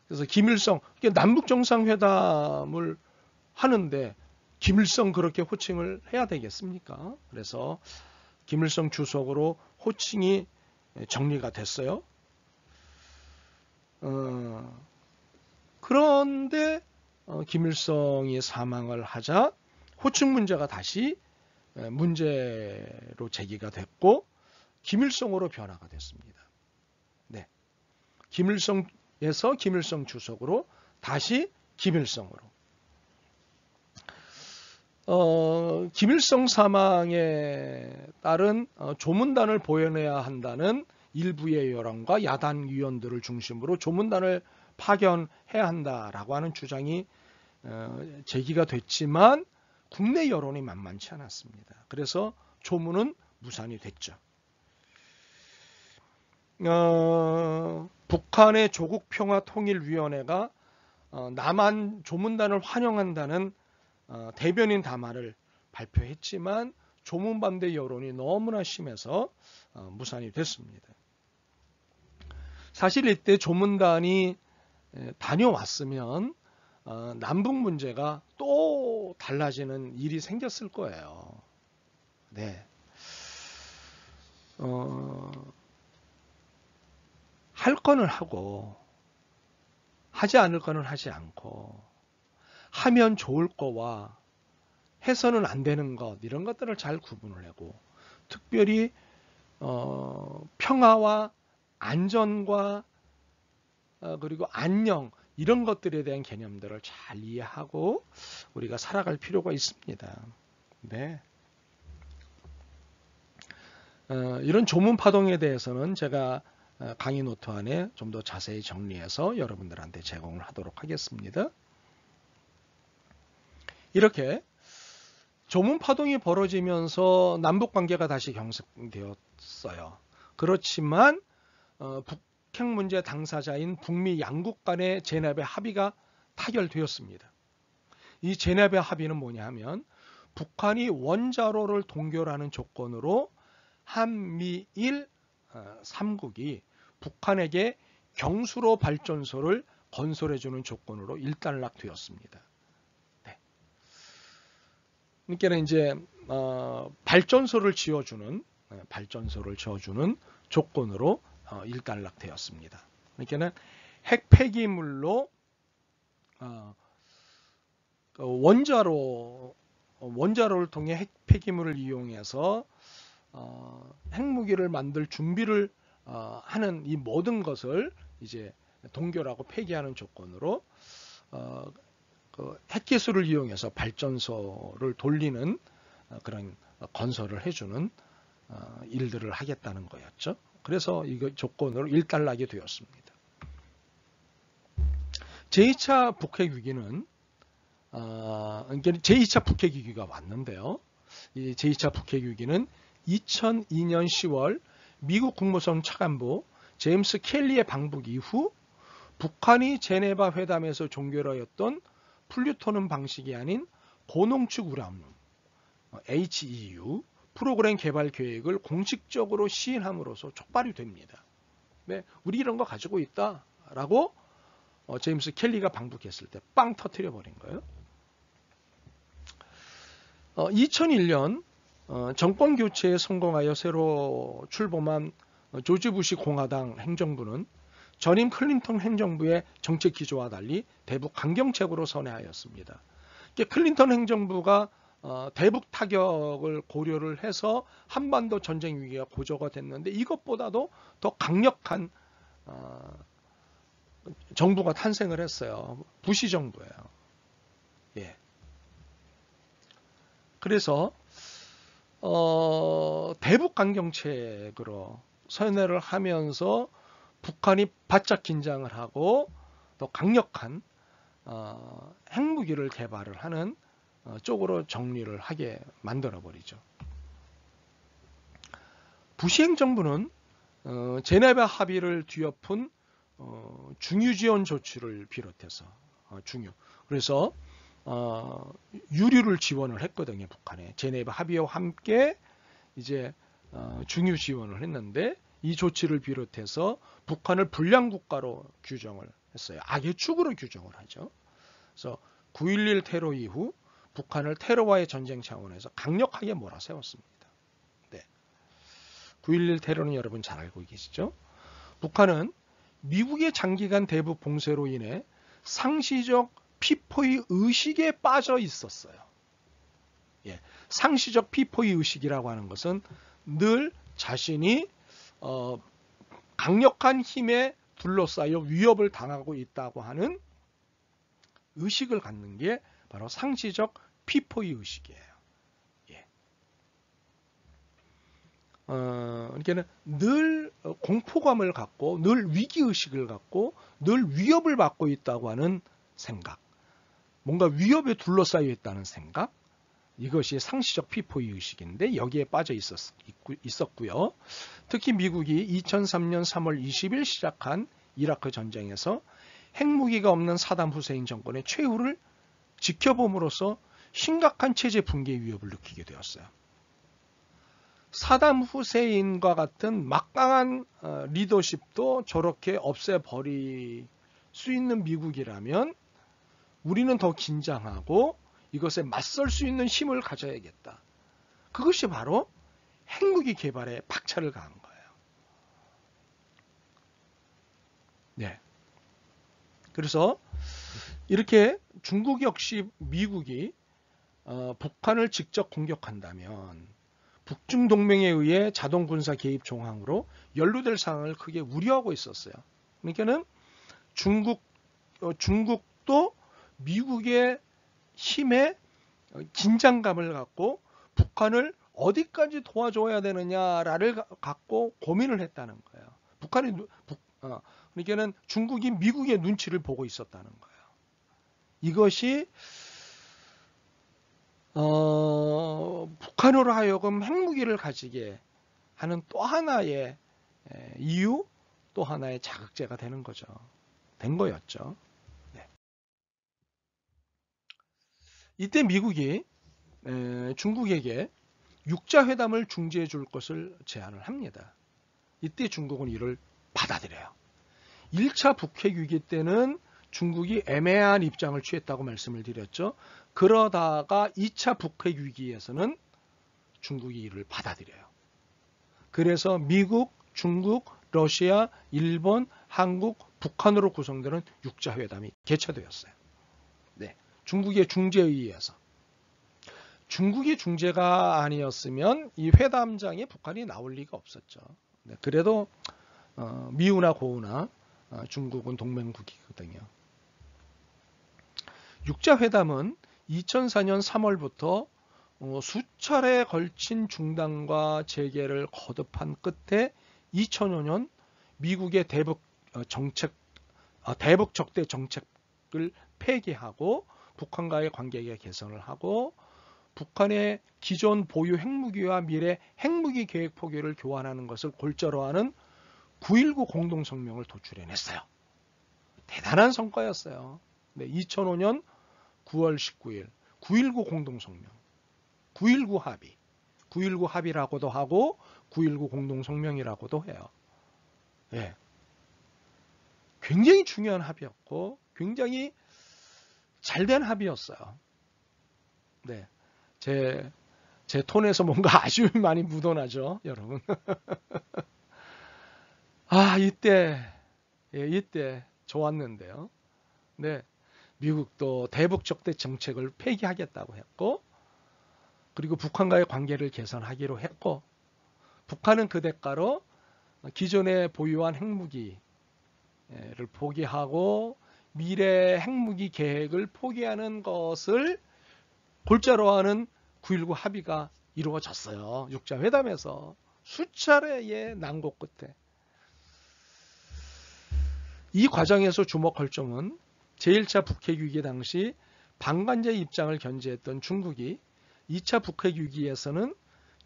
Speaker 1: 그래서 김일성, 남북 정상회담을 하는데 김일성 그렇게 호칭을 해야 되겠습니까? 그래서 김일성 주석으로 호칭이 정리가 됐어요. 그런데 김일성이 사망을 하자 호칭 문제가 다시 문제로 제기가 됐고 김일성으로 변화가 됐습니다. 네. 김일성에서 김일성 주석으로 다시 김일성으로. 김일성 사망에 따른 조문단을 보여내야 한다는 일부의 여론과 야당 위원들을 중심으로 조문단을 파견해야 한다라고 하는 주장이 제기가 됐지만 국내 여론이 만만치 않았습니다. 그래서 조문은 무산이 됐죠. 북한의 조국평화통일위원회가 남한 조문단을 환영한다는 대변인 담화를 발표했지만 조문 반대 여론이 너무나 심해서 무산이 됐습니다. 사실 이때 조문단이 다녀왔으면 남북 문제가 또 달라지는 일이 생겼을 거예요. 네. 할 거는 하고 하지 않을 거는 하지 않고 하면 좋을 거와 해서는 안 되는 것 이런 것들을 잘 구분을 하고 특별히 평화와 안전과 그리고 안녕 이런 것들에 대한 개념들을 잘 이해하고 우리가 살아갈 필요가 있습니다. 네. 이런 조문 파동에 대해서는 제가 강의 노트 안에 좀 더 자세히 정리해서 여러분들한테 제공을 하도록 하겠습니다. 이렇게 조문 파동이 벌어지면서 남북 관계가 다시 경색되었어요. 그렇지만 북핵 문제 당사자인 북미 양국 간의 제네바 합의가 타결되었습니다. 이 제네바 합의는 뭐냐 하면 북한이 원자로를 동결하는 조건으로 한미일 3국이 북한에게 경수로 발전소를 건설해주는 조건으로 일단락되었습니다. 네. 그러니까 이제 발전소를 지어주는 조건으로 일단락되었습니다. 그러니까는 핵 폐기물로 원자로를 통해 핵 폐기물을 이용해서 핵무기를 만들 준비를 하는 이 모든 것을 이제 동결하고 폐기하는 조건으로 그 핵기술을 이용해서 발전소를 돌리는 그런 건설을 해주는 일들을 하겠다는 거였죠. 그래서 이거 조건으로 일단락이 되었습니다. 제2차 북핵 위기는 제2차 북핵 위기가 왔는데요. 이 제2차 북핵 위기는 2002년 10월 미국 국무성 차관보 제임스 켈리의 방북 이후 북한이 제네바 회담에서 종결하였던 플루토늄 방식이 아닌 고농축 우라늄 HEU 프로그램 개발 계획을 공식적으로 시행함으로써 촉발이 됩니다. 네, 우리 이런 거 가지고 있다라고 제임스 켈리가 방북했을 때 빵 터뜨려 버린 거예요. 2001년 정권 교체에 성공하여 새로 출범한 조지 부시 공화당 행정부는 전임 클린턴 행정부의 정책 기조와 달리 대북 강경책으로 선회하였습니다. 클린턴 행정부가 대북 타격을 고려를 해서 한반도 전쟁 위기가 고조가 됐는데 이것보다도 더 강력한 정부가 탄생을 했어요. 부시 정부예요. 예. 그래서 대북 강경책으로 선회를 하면서 북한이 바짝 긴장을 하고 더 강력한 핵무기를 개발을 하는 쪽으로 정리를 하게 만들어 버리죠. 부시 행정부는 제네바 합의를 뒤엎은 중유 지원 조치를 비롯해서 그래서 유류를 지원을 했거든요. 북한에 제네바 합의와 함께 이제 중유 지원을 했는데 이 조치를 비롯해서 북한을 불량 국가로 규정을 했어요. 악의 축으로 규정을 하죠. 그래서 9.11 테러 이후 북한을 테러와의 전쟁 차원에서 강력하게 몰아세웠습니다. 네. 9.11 테러는 여러분 잘 알고 계시죠? 북한은 미국의 장기간 대북 봉쇄로 인해 상시적 피포의 의식에 빠져 있었어요. 예, 상시적 피포의 의식이라고 하는 것은 늘 자신이 강력한 힘에 둘러싸여 위협을 당하고 있다고 하는 의식을 갖는 게 바로 상시적 피포의 의식이에요. 예. 그러니까 늘 공포감을 갖고 늘 위기의식을 갖고 늘 위협을 받고 있다고 하는 생각, 뭔가 위협에 둘러싸여 있다는 생각, 이것이 상시적 피포의 의식인데 여기에 빠져 있었고요. 특히 미국이 2003년 3월 20일 시작한 이라크 전쟁에서 핵무기가 없는 사담 후세인 정권의 최후를 지켜봄으로써 심각한 체제 붕괴 위협을 느끼게 되었어요. 사담 후세인과 같은 막강한 리더십도 저렇게 없애버릴 수 있는 미국이라면 우리는 더 긴장하고 이것에 맞설 수 있는 힘을 가져야겠다. 그것이 바로 핵무기 개발에 박차를 가한 거예요. 네. 그래서 이렇게 중국 역시 미국이 북한을 직접 공격한다면 북중 동맹에 의해 자동 군사 개입 정황으로 연루될 상황을 크게 우려하고 있었어요. 그러니까는 중국도 미국의 힘에 긴장감을 갖고 북한을 어디까지 도와줘야 되느냐를 갖고 고민을 했다는 거예요. 그러니까는 중국이 미국의 눈치를 보고 있었다는 거예요. 이것이 북한으로 하여금 핵무기를 가지게 하는 또 하나의 이유, 또 하나의 자극제가 되는 거죠. 된 거였죠. 네. 이때 미국이 중국에게 육자회담을 중지해 줄 것을 제안을 합니다. 이때 중국은 이를 받아들여요. 1차 북핵 위기 때는 중국이 애매한 입장을 취했다고 말씀을 드렸죠. 그러다가 2차 북핵 위기에서는 중국이 이를 받아들여요. 그래서 미국, 중국, 러시아, 일본, 한국, 북한으로 구성되는 육자회담이 개최되었어요. 네, 중국의 중재에 의해서. 중국이 중재가 아니었으면 이 회담장에 북한이 나올 리가 없었죠. 네, 그래도 미우나 고우나 중국은 동맹국이거든요. 육자회담은 2004년 3월부터 수차례에 걸친 중단과 재개를 거듭한 끝에 2005년 미국의 대북 적대 정책을 폐기하고 북한과의 관계 개선을 하고 북한의 기존 보유 핵무기와 미래 핵무기 계획 포기를 교환하는 것을 골자로 하는 9.19 공동성명을 도출해냈어요. 대단한 성과였어요. 네, 2005년 9월 19일 9.19 공동성명, 9.19 합의, 9.19 합의라고도 하고 9.19 공동성명이라고도 해요. 네. 굉장히 중요한 합의였고 굉장히 잘된 합의였어요. 네, 제 톤에서 뭔가 아쉬움이 많이 묻어나죠, 여러분. 이때 좋았는데요. 네, 미국도 대북 적대 정책을 폐기하겠다고 했고, 그리고 북한과의 관계를 개선하기로 했고, 북한은 그 대가로 기존에 보유한 핵무기를 포기하고 미래 핵무기 계획을 포기하는 것을 골자로 하는 9.19 합의가 이루어졌어요. 육자회담에서 수차례의 난고 끝에. 이 과정에서 주목할 점은 제1차 북핵 위기 당시 방관자의 입장을 견제했던 중국이 2차 북핵 위기에서는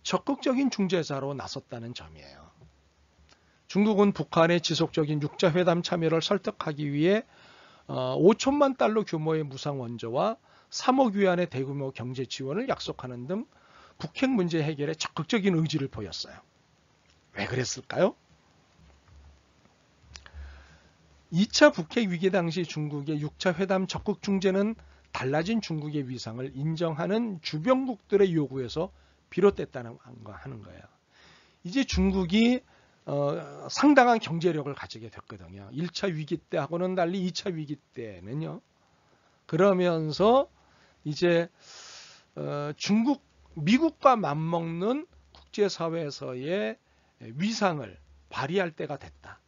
Speaker 1: 적극적인 중재자로 나섰다는 점이에요. 중국은 북한의 지속적인 육자회담 참여를 설득하기 위해 5천만 달러 규모의 무상 원조와 3억 위안의 대규모 경제 지원을 약속하는 등 북핵 문제 해결에 적극적인 의지를 보였어요. 왜 그랬을까요? 2차 북핵 위기 당시 중국의 6차 회담 적극 중재는 달라진 중국의 위상을 인정하는 주변국들의 요구에서 비롯됐다는 거 하는 거예요. 이제 중국이 상당한 경제력을 가지게 됐거든요. 1차 위기 때하고는 달리 2차 위기 때는요. 그러면서 이제 미국과 맞먹는 국제사회에서의 위상을 발휘할 때가 됐다.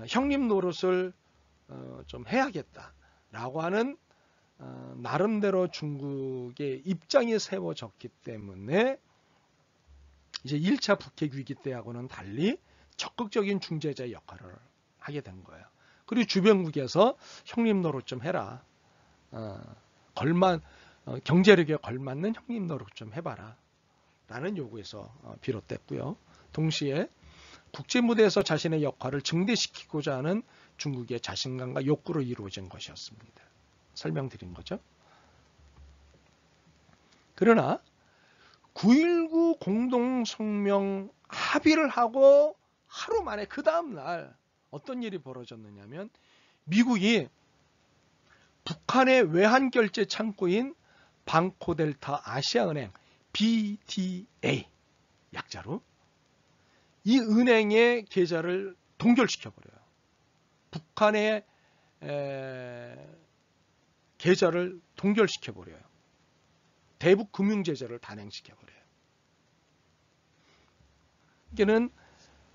Speaker 1: 형님 노릇을 좀 해야겠다라고 하는 나름대로 중국의 입장이 세워졌기 때문에 이제 1차 북핵 위기 때하고는 달리 적극적인 중재자의 역할을 하게 된 거예요. 그리고 주변국에서 형님 노릇 좀 해라. 경제력에 걸맞는 형님 노릇 좀 해봐라. 라는 요구에서 비롯됐고요. 동시에 국제 무대에서 자신의 역할을 증대시키고자 하는 중국의 자신감과 욕구로 이루어진 것이었습니다. 설명드린 거죠. 그러나 9.19 공동성명 합의를 하고 하루 만에 그 다음 날 어떤 일이 벌어졌느냐면 미국이 북한의 외환결제 창구인 방코델타 아시아은행 BDA 약자로 이 은행의 계좌를 동결시켜버려요. 북한의 계좌를 동결시켜버려요. 대북 금융제재를 단행시켜버려요. 이게는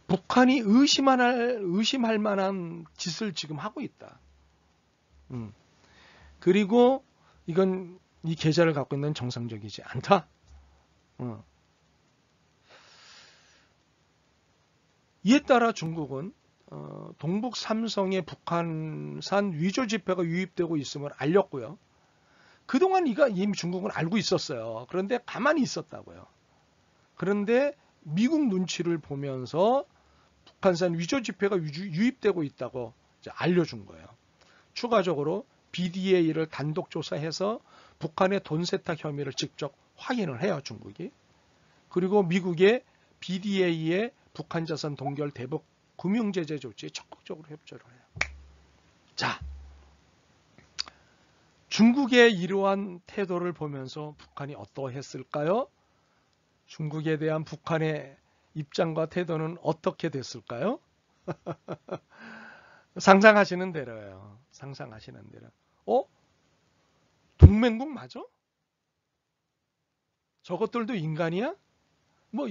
Speaker 1: 북한이 의심할 만한 짓을 지금 하고 있다. 그리고 이건 이 계좌를 갖고 있는 정상적이지 않다. 이에 따라 중국은 동북 삼성의 북한산 위조 지폐가 유입되고 있음을 알렸고요. 그동안 이미 중국은 알고 있었어요. 그런데 가만히 있었다고요. 그런데 미국 눈치를 보면서 북한산 위조 지폐가 유입되고 있다고 이제 알려준 거예요. 추가적으로 BDA를 단독 조사해서 북한의 돈 세탁 혐의를 직접 확인을 해요, 중국이. 그리고 미국의 BDA의 북한 자산 동결 대북 금융제재 조치에 적극적으로 협조를 해요. 자, 중국의 이러한 태도를 보면서 북한이 어떠했을까요? 중국에 대한 북한의 입장과 태도는 어떻게 됐을까요? 상상하시는 대로예요. 상상하시는 대로. 동맹국 맞아? 저것들도 인간이야? 뭐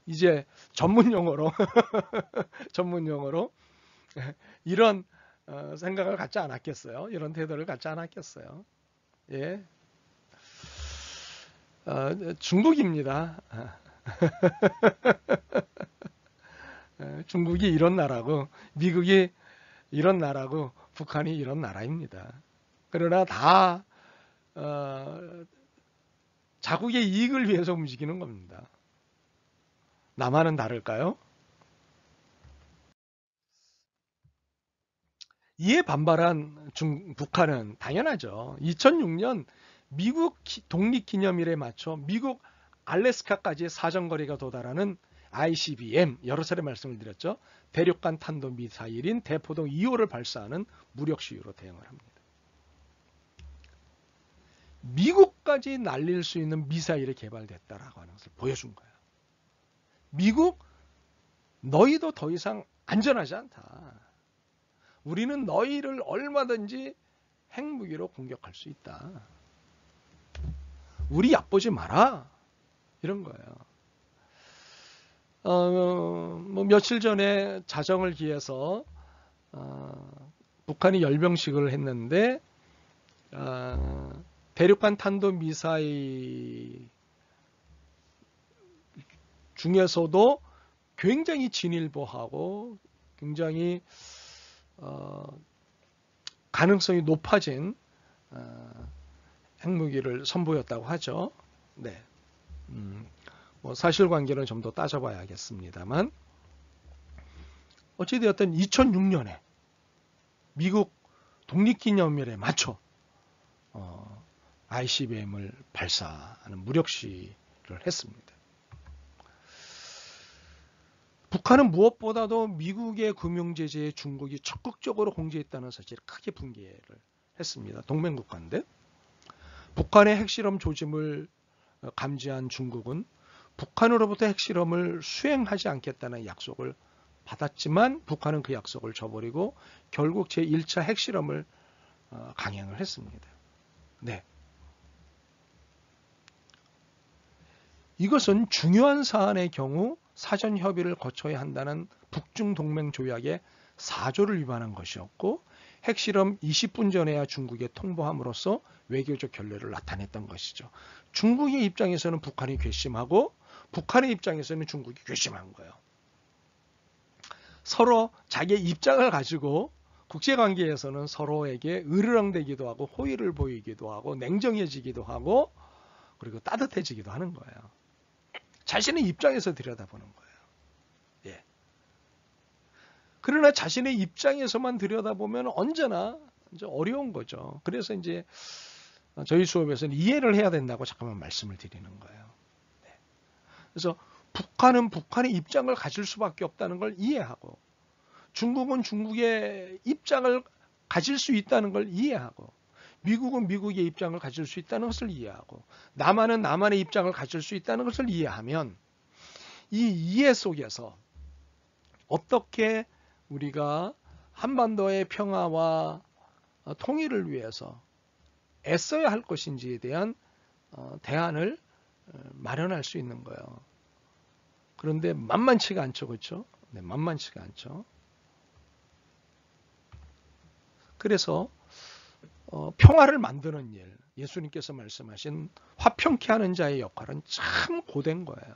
Speaker 1: 이제 전문 용어로 이런 생각을 갖지 않았겠어요? 이런 태도를 갖지 않았겠어요? 예, 중국입니다. 중국이 이런 나라고 미국이 이런 나라고 북한이 이런 나라입니다. 그러나 다 자국의 이익을 위해서 움직이는 겁니다. 남한은 다를까요? 이에 반발한 북한은 당연하죠. 2006년 미국 독립기념일에 맞춰 미국 알래스카까지 사정거리가 도달하는 ICBM, 여러 차례 말씀을 드렸죠. 대륙간 탄도미사일인 대포동 2호를 발사하는 무력 시위로 대응을 합니다. 미국까지 날릴 수 있는 미사일이 개발됐다라고 하는 것을 보여준 거예요. 미국, 너희도 더 이상 안전하지 않다. 우리는 너희를 얼마든지 핵무기로 공격할 수 있다. 우리 얕보지 마라. 이런 거예요. 뭐 며칠 전에 자정을 기해서 북한이 열병식을 했는데 대륙간 탄도미사일 중에서도 굉장히 진일보하고 굉장히 가능성이 높아진 핵무기를 선보였다고 하죠. 네. 뭐 사실관계는 좀 더 따져봐야겠습니다만 어찌되었든 2006년에 미국 독립기념일에 맞춰 ICBM을 발사하는 무력 시위를 했습니다. 북한은 무엇보다도 미국의 금융제재에 중국이 적극적으로 공제했다는 사실에 크게 분개를 했습니다. 동맹국가인데 북한의 핵실험 조짐을 감지한 중국은 북한으로부터 핵실험을 수행하지 않겠다는 약속을 받았지만 북한은 그 약속을 저버리고 결국 제1차 핵실험을 강행을 했습니다. 네. 이것은 중요한 사안의 경우 사전 협의를 거쳐야 한다는 북중 동맹 조약의 4조를 위반한 것이었고 핵실험 20분 전에야 중국에 통보함으로써 외교적 결례를 나타냈던 것이죠. 중국의 입장에서는 북한이 괘씸하고 북한의 입장에서는 중국이 괘씸한 거예요. 서로 자기의 입장을 가지고 국제관계에서는 서로에게 으르렁대기도 하고 호의를 보이기도 하고 냉정해지기도 하고 그리고 따뜻해지기도 하는 거예요. 자신의 입장에서 들여다보는 거예요. 예. 그러나 자신의 입장에서만 들여다보면 언제나 이제 어려운 거죠. 그래서 이제 저희 수업에서는 이해를 해야 된다고 잠깐만 말씀을 드리는 거예요. 네. 그래서 북한은 북한의 입장을 가질 수밖에 없다는 걸 이해하고 중국은 중국의 입장을 가질 수 있다는 걸 이해하고, 미국은 미국의 입장을 가질 수 있다는 것을 이해하고, 남한은 남한의 입장을 가질 수 있다는 것을 이해하면, 이 이해 속에서 어떻게 우리가 한반도의 평화와 통일을 위해서 애써야 할 것인지에 대한 대안을 마련할 수 있는 거예요. 그런데 만만치가 않죠, 그렇죠? 네, 만만치가 않죠. 그래서 평화를 만드는 일, 예수님께서 말씀하신 화평케 하는 자의 역할은 참 고된 거예요.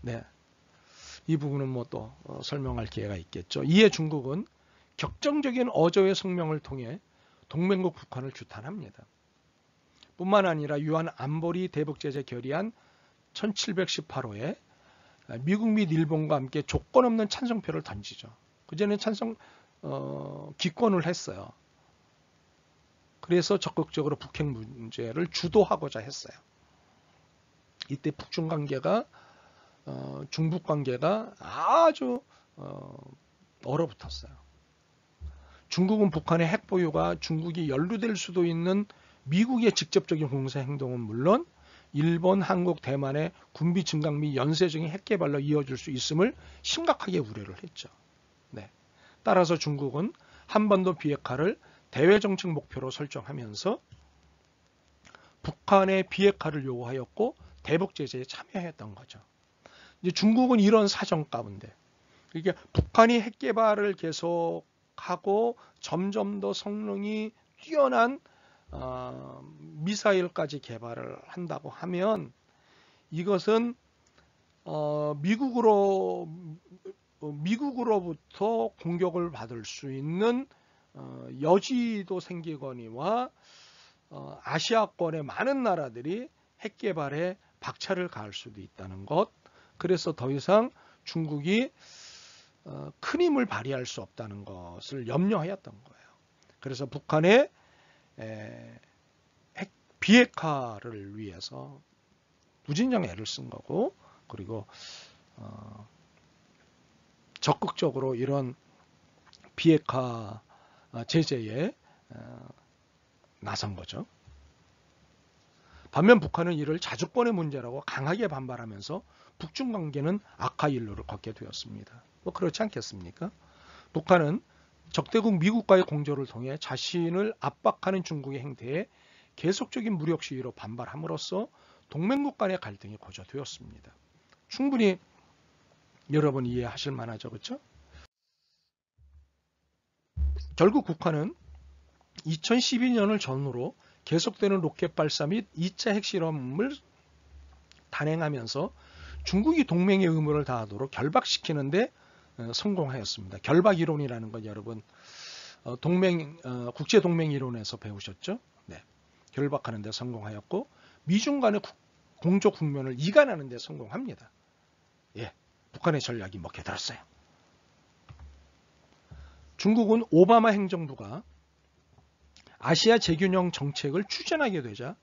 Speaker 1: 네, 이 부분은 뭐 또 설명할 기회가 있겠죠. 이에 중국은 격정적인 어조의 성명을 통해 동맹국 북한을 규탄합니다. 뿐만 아니라 유한 안보리 대북제재 결의안 1718호에 미국 및 일본과 함께 조건 없는 찬성표를 던지죠. 그전에 기권을 했어요. 그래서 적극적으로 북핵 문제를 주도하고자 했어요. 이때 북중 관계가 중북 관계가 아주 얼어붙었어요. 중국은 북한의 핵 보유가 중국이 연루될 수도 있는 미국의 직접적인 공세 행동은 물론 일본, 한국, 대만의 군비 증강 및 연쇄적인 핵 개발로 이어질 수 있음을 심각하게 우려를 했죠. 네. 따라서 중국은 한반도 비핵화를 대외 정책 목표로 설정하면서 북한의 비핵화를 요구하였고 대북 제재에 참여했던 거죠. 이제 중국은 이런 사정 가운데, 그러니까 북한이 핵 개발을 계속하고 점점 더 성능이 뛰어난 미사일까지 개발을 한다고 하면 이것은 미국으로부터 공격을 받을 수 있는 여지도 생기거니와 아시아권의 많은 나라들이 핵 개발에 박차를 가할 수도 있다는 것. 그래서 더 이상 중국이 큰 힘을 발휘할 수 없다는 것을 염려하였던 거예요. 그래서 북한의 핵 비핵화를 위해서 무진장 애를 쓴 거고, 그리고 적극적으로 이런 비핵화 제재에 나선 거죠. 반면 북한은 이를 자주권의 문제라고 강하게 반발하면서 북중 관계는 악화 일로를 걷게 되었습니다. 뭐 그렇지 않겠습니까? 북한은 적대국 미국과의 공조를 통해 자신을 압박하는 중국의 행태에 계속적인 무력 시위로 반발함으로써 동맹국 간의 갈등이 고조되었습니다. 충분히 여러분 이해하실 만하죠, 그렇죠? 결국 북한은 2012년을 전후로 계속되는 로켓 발사 및 2차 핵실험을 단행하면서 중국이 동맹의 의무를 다하도록 결박시키는데 성공하였습니다. 결박 이론이라는 건 여러분 국제 동맹 이론에서 배우셨죠? 네. 결박하는 데 성공하였고 미중 간의 공조 국면을 이간하는 데 성공합니다. 예. 북한의 전략이 먹혀 들었어요. 중국은 오바마 행정부가 아시아 재균형 정책을 추진하게 되자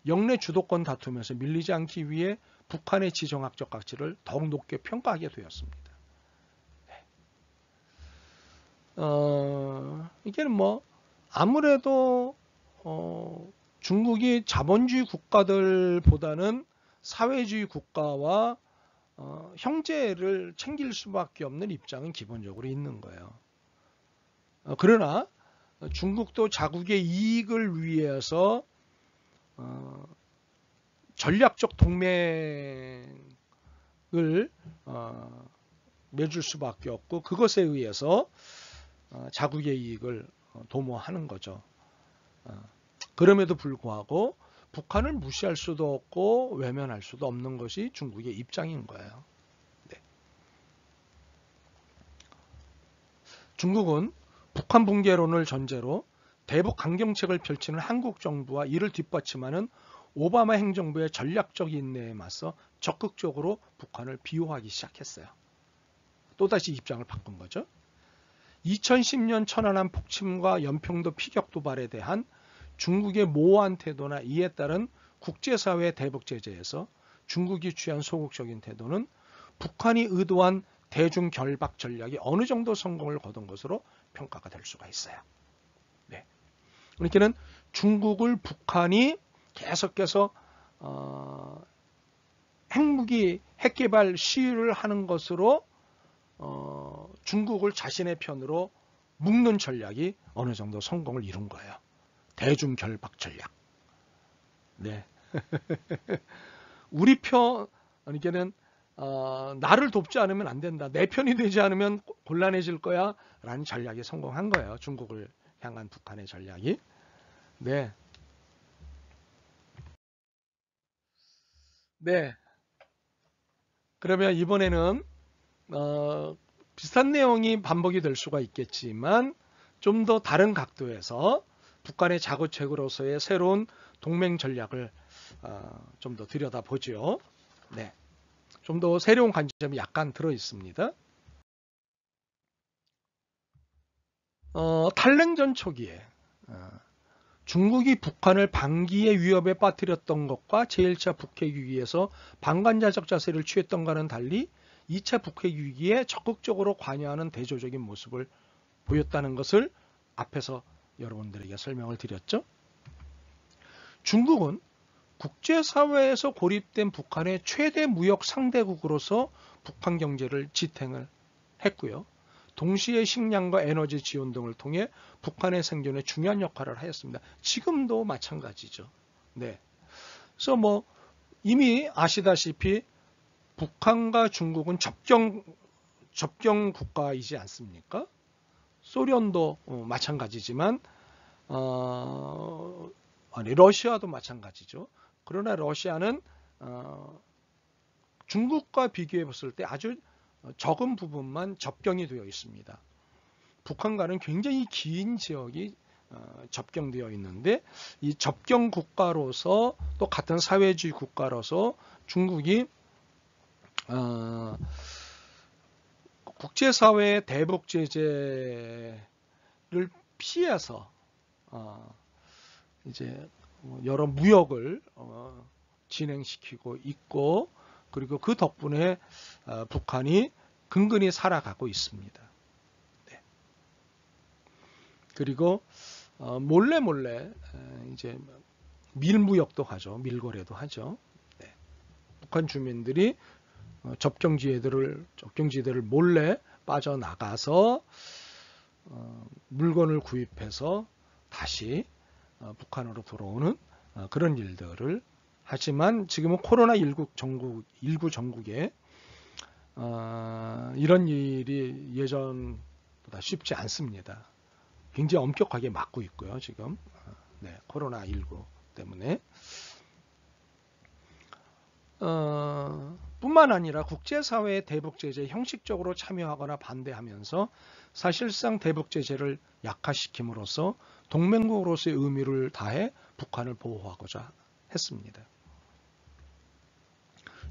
Speaker 1: 영내 주도권 다툼에서 밀리지 않기 위해 북한의 지정학적 가치를 더욱 높게 평가하게 되었습니다. 이게 뭐 아무래도 중국이 자본주의 국가들보다는 사회주의 국가와 형제를 챙길 수밖에 없는 입장은 기본적으로 있는 거예요. 그러나 중국도 자국의 이익을 위해서 전략적 동맹을 맺을 수밖에 없고 그것에 의해서 자국의 이익을 도모하는 거죠. 그럼에도 불구하고 북한을 무시할 수도 없고 외면할 수도 없는 것이 중국의 입장인 거예요. 네. 중국은 북한 붕괴론을 전제로 대북 강경책을 펼치는 한국 정부와 이를 뒷받침하는 오바마 행정부의 전략적 인내에 맞서 적극적으로 북한을 비호하기 시작했어요. 또다시 입장을 바꾼 거죠. 2010년 천안함 폭침과 연평도 피격 도발에 대한 중국의 모호한 태도나 이에 따른 국제사회 대북 제재에서 중국이 취한 소극적인 태도는 북한이 의도한 대중결박 전략이 어느 정도 성공을 거둔 것으로 평가가 될 수가 있어요. 네. 그러니까는 중국을 북한이 계속해서 핵무기 핵개발 시위를 하는 것으로 중국을 자신의 편으로 묶는 전략이 어느 정도 성공을 이룬 거예요. 대중결박 전략. 네. 우리 편, 그러니까는 나를 돕지 않으면 안 된다. 내 편이 되지 않으면 곤란해질 거야. 라는 전략이 성공한 거예요. 중국을 향한 북한의 전략이. 네. 네. 그러면 이번에는 비슷한 내용이 반복이 될 수가 있겠지만 좀 더 다른 각도에서 북한의 자구책으로서의 새로운 동맹 전략을 좀 더 들여다보죠. 네. 좀 더 새로운 관점이 약간 들어 있습니다. 탈냉전 초기에 중국이 북한을 반기의 위협에 빠뜨렸던 것과 제1차 북핵 위기에서 방관자적 자세를 취했던과는 달리 2차 북핵 위기에 적극적으로 관여하는 대조적인 모습을 보였다는 것을 앞에서 여러분들에게 설명을 드렸죠. 중국은 국제사회에서 고립된 북한의 최대 무역 상대국으로서 북한 경제를 지탱을 했고요. 동시에 식량과 에너지 지원 등을 통해 북한의 생존에 중요한 역할을 하였습니다. 지금도 마찬가지죠. 네. 그래서 뭐 이미 아시다시피 북한과 중국은 접경 국가이지 않습니까? 소련도 마찬가지지만 러시아도 마찬가지죠. 그러나 러시아는 중국과 비교해 봤을 때 아주 적은 부분만 접경이 되어 있습니다. 북한과는 굉장히 긴 지역이 접경되어 있는데 이 접경 국가로서 또 같은 사회주의 국가로서 중국이 국제사회의 대북 제재를 피해서 이제 여러 무역을 진행시키고 있고 그리고 그 덕분에 북한이 근근히 살아가고 있습니다. 네. 그리고 몰래 이제 밀무역도 하죠. 밀거래도 하죠. 네. 북한 주민들이 접경지대를 몰래 빠져나가서 물건을 구입해서 다시 북한으로 들어오는 그런 일들을 하지만 지금은 코로나19 전국에 이런 일이 예전보다 쉽지 않습니다. 굉장히 엄격하게 막고 있고요. 지금 네, 코로나19 때문에 뿐만 아니라 국제사회의 대북제재에 형식적으로 참여하거나 반대하면서 사실상 대북제재를 약화시킴으로써 동맹국으로서의 의미를 다해 북한을 보호하고자 했습니다.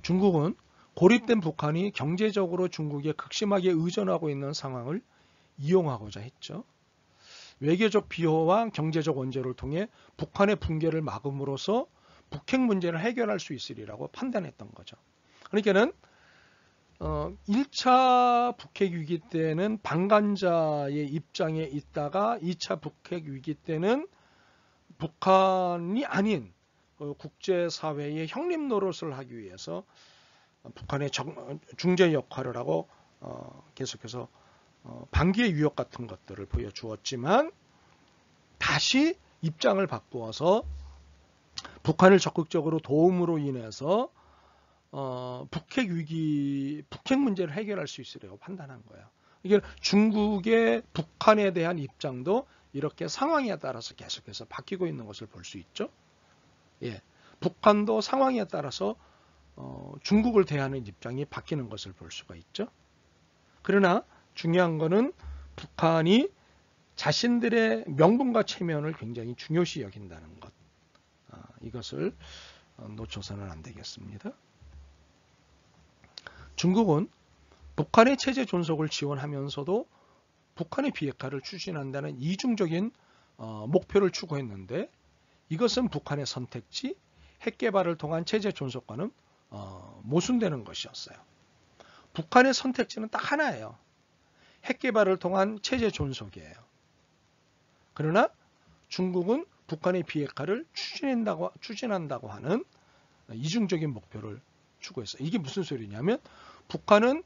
Speaker 1: 중국은 고립된 북한이 경제적으로 중국에 극심하게 의존하고 있는 상황을 이용하고자 했죠. 외교적 비호와 경제적 원조를 통해 북한의 붕괴를 막음으로써 북핵 문제를 해결할 수 있으리라고 판단했던 거죠. 그러니까는 1차 북핵 위기 때는 방관자의 입장에 있다가 2차 북핵 위기 때는 북한이 아닌 국제사회의 형님 노릇을 하기 위해서 북한의 중재 역할을 하고 계속해서 반기의 위협 같은 것들을 보여주었지만 다시 입장을 바꾸어서 북한을 적극적으로 도움으로 인해서 북핵 문제를 해결할 수 있으려고 판단한 거예요. 이게 중국의 북한에 대한 입장도 이렇게 상황에 따라서 계속해서 바뀌고 있는 것을 볼 수 있죠. 예, 북한도 상황에 따라서 중국을 대하는 입장이 바뀌는 것을 볼 수가 있죠. 그러나 중요한 것은 북한이 자신들의 명분과 체면을 굉장히 중요시 여긴다는 것. 이것을 놓쳐서는 안 되겠습니다. 중국은 북한의 체제 존속을 지원하면서도 북한의 비핵화를 추진한다는 이중적인 목표를 추구했는데 이것은 북한의 선택지, 핵개발을 통한 체제 존속과는 모순되는 것이었어요. 북한의 선택지는 딱 하나예요. 핵 개발을 통한 체제 존속이에요. 그러나 중국은 북한의 비핵화를 추진한다고 하는 이중적인 목표를 추구했어요. 이게 무슨 소리냐면 북한은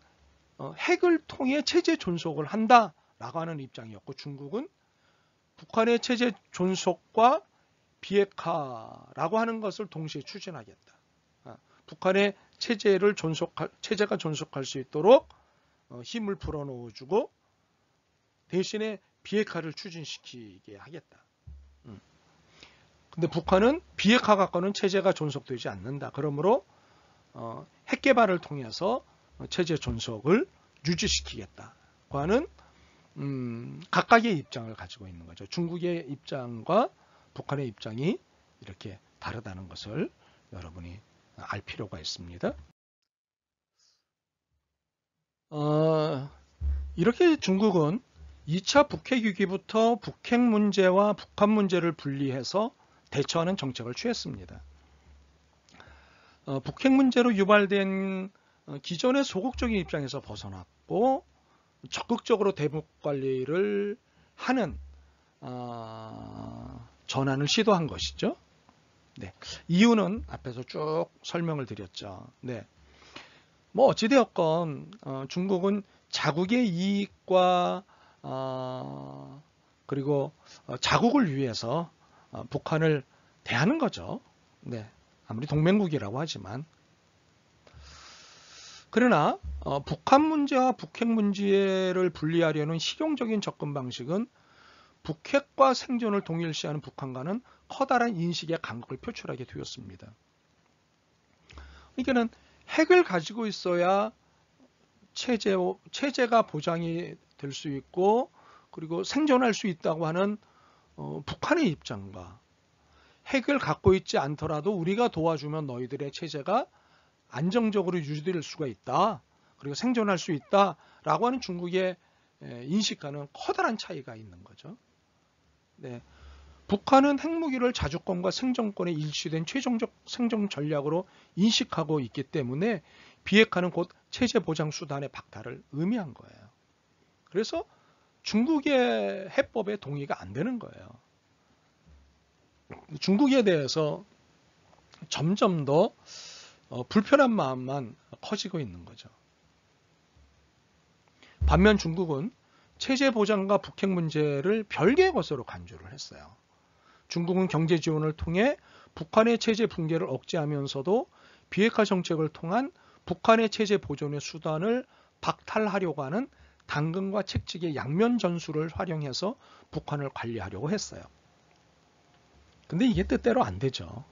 Speaker 1: 핵을 통해 체제 존속을 한다라고 하는 입장이었고, 중국은 북한의 체제 존속과 비핵화라고 하는 것을 동시에 추진하겠다. 북한의 체제가 존속할 수 있도록 힘을 불어넣어주고 대신에 비핵화를 추진시키게 하겠다. 근데 북한은 비핵화 갖고는 체제가 존속되지 않는다. 그러므로 핵 개발을 통해서 체제 존속을 유지시키겠다고 하는 각각의 입장을 가지고 있는 거죠. 중국의 입장과 북한의 입장이 이렇게 다르다는 것을 여러분이 알 필요가 있습니다. 이렇게 중국은 2차 북핵 위기부터 북핵 문제와 북한 문제를 분리해서 대처하는 정책을 취했습니다. 북핵 문제로 유발된 기존의 소극적인 입장에서 벗어났고 적극적으로 대북 관리를 하는 전환을 시도한 것이죠. 네. 이유는 앞에서 쭉 설명을 드렸죠. 네. 뭐 어찌되었건 중국은 자국의 이익과 그리고 자국을 위해서 북한을 대하는 거죠. 네. 아무리 동맹국이라고 하지만. 그러나 북한 문제와 북핵 문제를 분리하려는 실용적인 접근 방식은 북핵과 생존을 동일시하는 북한과는 커다란 인식의 간극을 표출하게 되었습니다. 그러니까는 핵을 가지고 있어야 체제가 보장이 될 수 있고 그리고 생존할 수 있다고 하는 북한의 입장과 핵을 갖고 있지 않더라도 우리가 도와주면 너희들의 체제가 안정적으로 유지될 수가 있다. 그리고 생존할 수 있다라고 하는 중국의 인식과는 커다란 차이가 있는 거죠. 네. 북한은 핵무기를 자주권과 생존권에 일치된 최종적 생존 전략으로 인식하고 있기 때문에 비핵화는 곧 체제 보장 수단의 박탈을 의미한 거예요. 그래서 중국의 해법에 동의가 안 되는 거예요. 중국에 대해서 점점 더 불편한 마음만 커지고 있는 거죠. 반면 중국은 체제 보장과 북핵 문제를 별개의 것으로 간주를 했어요. 중국은 경제 지원을 통해 북한의 체제 붕괴를 억제하면서도 비핵화 정책을 통한 북한의 체제 보존의 수단을 박탈하려고 하는 당근과 채찍의 양면 전술을 활용해서 북한을 관리하려고 했어요. 근데 이게 뜻대로 안 되죠.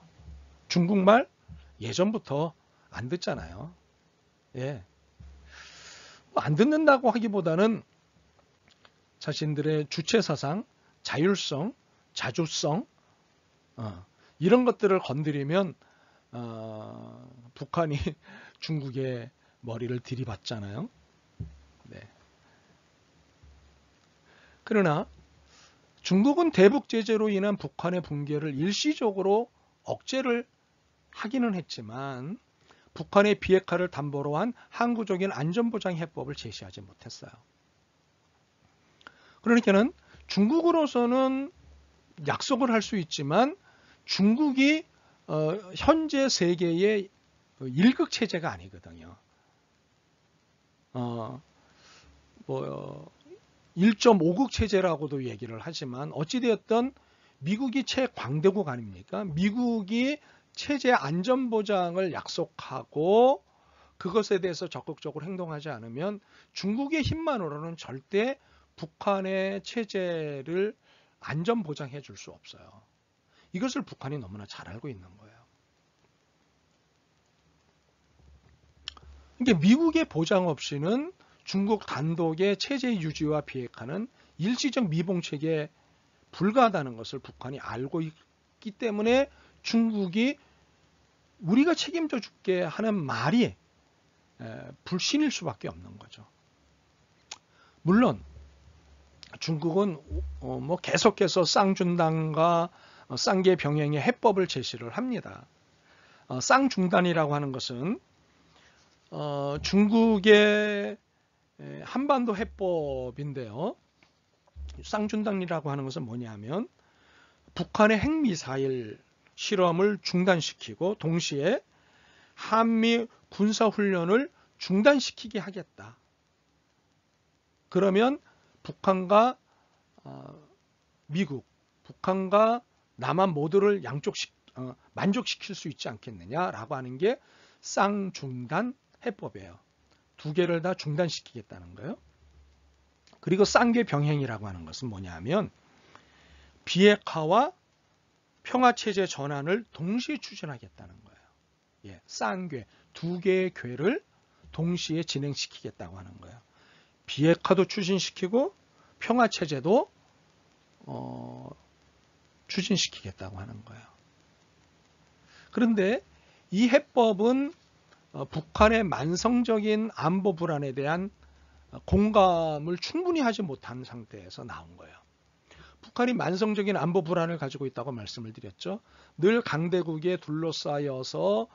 Speaker 1: 중국말 예전부터 안 듣잖아요. 예. 안 듣는다고 하기보다는 자신들의 주체사상, 자율성, 자주성 이런 것들을 건드리면 북한이 중국의 머리를 들이받잖아요. 네. 그러나 중국은 대북 제재로 인한 북한의 붕괴를 일시적으로 억제를 하기는 했지만 북한의 비핵화를 담보로 한 항구적인 안전보장 해법을 제시하지 못했어요. 그러니까는 중국으로서는 약속을 할 수 있지만 중국이 현재 세계의 1극 체제가 아니거든요. 1.5극 체제라고도 얘기를 하지만 어찌되었든 미국이 최광대국 아닙니까? 미국이 체제 안전보장을 약속하고 그것에 대해서 적극적으로 행동하지 않으면 중국의 힘만으로는 절대 북한의 체제를 안전보장해 줄 수 없어요. 이것을 북한이 너무나 잘 알고 있는 거예요. 그러니까 미국의 보장 없이는 중국 단독의 체제 유지와 비핵화는 일시적 미봉책에 불과하다는 것을 북한이 알고 있기 때문에 중국이 우리가 책임져 줄게 하는 말이 불신일 수밖에 없는 거죠. 물론 중국은 계속해서 쌍중단과 쌍계 병행의 해법을 제시를 합니다. 쌍중단이라고 하는 것은 중국의 한반도 해법인데요. 쌍준당이라고 하는 것은 뭐냐면 북한의 핵미사일 실험을 중단시키고 동시에 한미 군사훈련을 중단시키게 하겠다. 그러면 북한과 미국, 북한과 남한 모두를 만족시킬 수 있지 않겠느냐라고 하는 게 쌍중단 해법이에요. 두 개를 다 중단시키겠다는 거예요. 그리고 쌍궤 병행이라고 하는 것은 뭐냐면 비핵화와 평화체제 전환을 동시에 추진하겠다는 거예요. 예, 쌍궤, 두 개의 궤를 동시에 진행시키겠다고 하는 거예요. 비핵화도 추진시키고 평화체제도 추진시키겠다고 하는 거예요. 그런데 이 해법은 북한의 만성적인 안보 불안에 대한 공감을 충분히 하지 못한 상태에서 나온 거예요. 북한이 만성적인 안보 불안을 가지고 있다고 말씀을 드렸죠. 늘 강대국에 둘러싸여서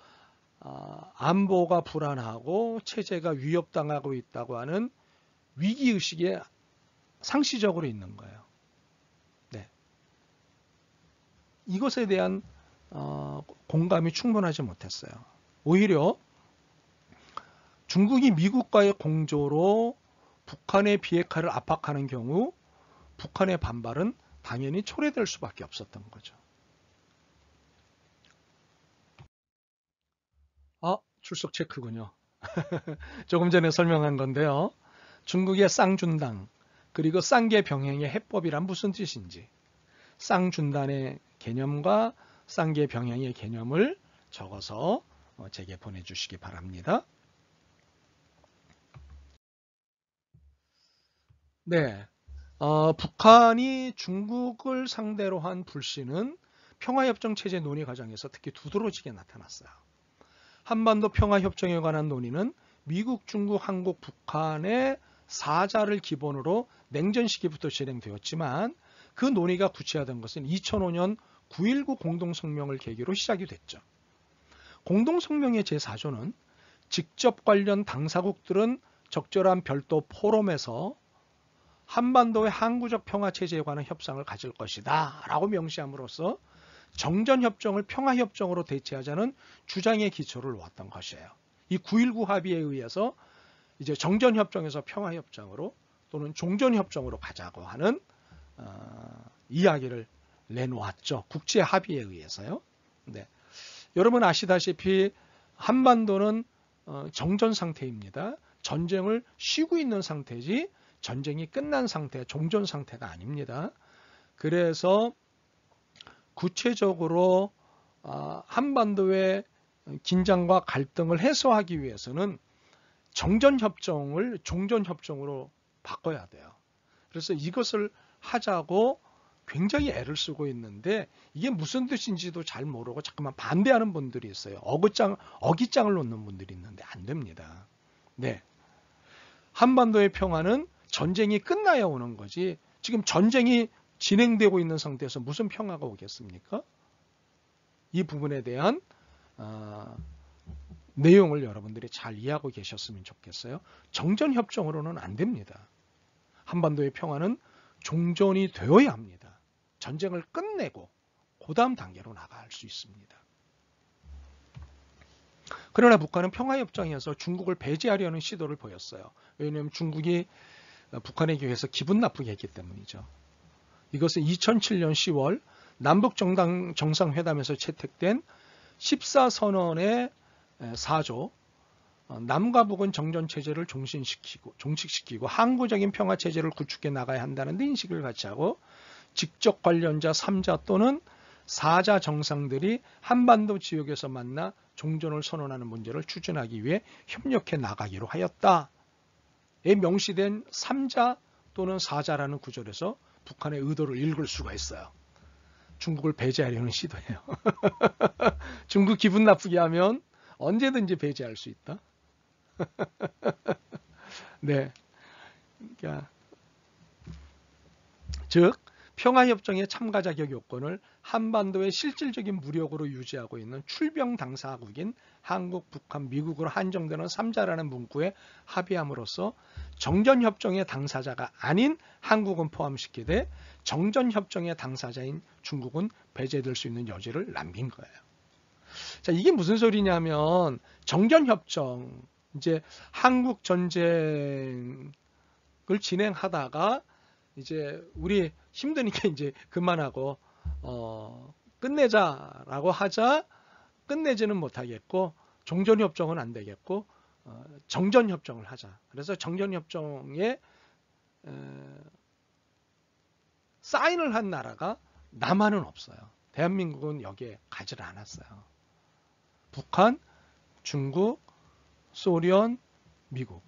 Speaker 1: 안보가 불안하고 체제가 위협당하고 있다고 하는 위기의식에 상시적으로 있는 거예요. 네. 이것에 대한 공감이 충분하지 못했어요. 오히려 중국이 미국과의 공조로 북한의 비핵화를 압박하는 경우 북한의 반발은 당연히 초래될 수밖에 없었던 거죠. 출석 체크군요. 조금 전에 설명한 건데요. 중국의 쌍준당 그리고 쌍계 병행의 해법이란 무슨 뜻인지 쌍준단의 개념과 쌍계 병행의 개념을 적어서 제게 보내주시기 바랍니다. 네, 북한이 중국을 상대로 한 불씨는 평화협정 체제 논의 과정에서 특히 두드러지게 나타났어요. 한반도 평화협정에 관한 논의는 미국, 중국, 한국, 북한의 4자를 기본으로 냉전 시기부터 진행되었지만 그 논의가 구체화된 것은 2005년 9.19 공동성명을 계기로 시작이 됐죠. 공동성명의 제4조는 직접 관련 당사국들은 적절한 별도 포럼에서 한반도의 항구적 평화체제에 관한 협상을 가질 것이다 라고 명시함으로써 정전협정을 평화협정으로 대체하자는 주장의 기초를 놓았던 것이에요. 이 9.19 합의에 의해서 이제 정전협정에서 평화협정으로 또는 종전협정으로 가자고 하는 이야기를 내놓았죠. 국제 합의에 의해서요. 네. 여러분 아시다시피 한반도는 정전 상태입니다. 전쟁을 쉬고 있는 상태지 전쟁이 끝난 상태, 종전 상태가 아닙니다. 그래서 구체적으로 한반도의 긴장과 갈등을 해소하기 위해서는 정전협정을 종전협정으로 바꿔야 돼요. 그래서 이것을 하자고 굉장히 애를 쓰고 있는데 이게 무슨 뜻인지도 잘 모르고 자꾸만 반대하는 분들이 있어요. 어깃장을 놓는 분들이 있는데 안 됩니다. 네. 한반도의 평화는 전쟁이 끝나야 오는 거지 지금 전쟁이 진행되고 있는 상태에서 무슨 평화가 오겠습니까? 이 부분에 대한 내용을 여러분들이 잘 이해하고 계셨으면 좋겠어요. 정전협정으로는 안 됩니다. 한반도의 평화는 종전이 되어야 합니다. 전쟁을 끝내고 그 다음 단계로 나갈 수 있습니다. 그러나 북한은 평화협정에서 중국을 배제하려는 시도를 보였어요. 왜냐하면 중국이 북한에 대해서 기분 나쁘게 했기 때문이죠. 이것은 2007년 10월 남북 정상회담에서 채택된 14선언의 4조 남과 북은 정전체제를 종식시키고 항구적인 평화체제를 구축해 나가야 한다는 데 인식을 같이 하고 직접 관련자 3자 또는 4자 정상들이 한반도 지역에서 만나 종전을 선언하는 문제를 추진하기 위해 협력해 나가기로 하였다에 명시된 3자 또는 4자라는 구절에서 북한의 의도를 읽을 수가 있어요. 중국을 배제하려는 시도예요. 중국 기분 나쁘게 하면 언제든지 배제할 수 있다. 네. 그러니까, 즉 평화협정의 참가 자격 요건을 한반도의 실질적인 무력으로 유지하고 있는 출병 당사국인 한국, 북한, 미국으로 한정되는 3자라는 문구에 합의함으로써 정전협정의 당사자가 아닌 한국은 포함시키되 정전협정의 당사자인 중국은 배제될 수 있는 여지를 남긴 거예요. 자, 이게 무슨 소리냐면 정전협정, 이제 한국 전쟁을 진행하다가 이제 우리 힘드니까 이제 그만하고 끝내자라고 하자 끝내지는 못하겠고 종전협정은 안 되겠고 정전협정을 하자. 그래서 정전협정에 사인을 한 나라가 남한은 없어요. 대한민국은 여기에 가지를 않았어요. 북한, 중국, 소련, 미국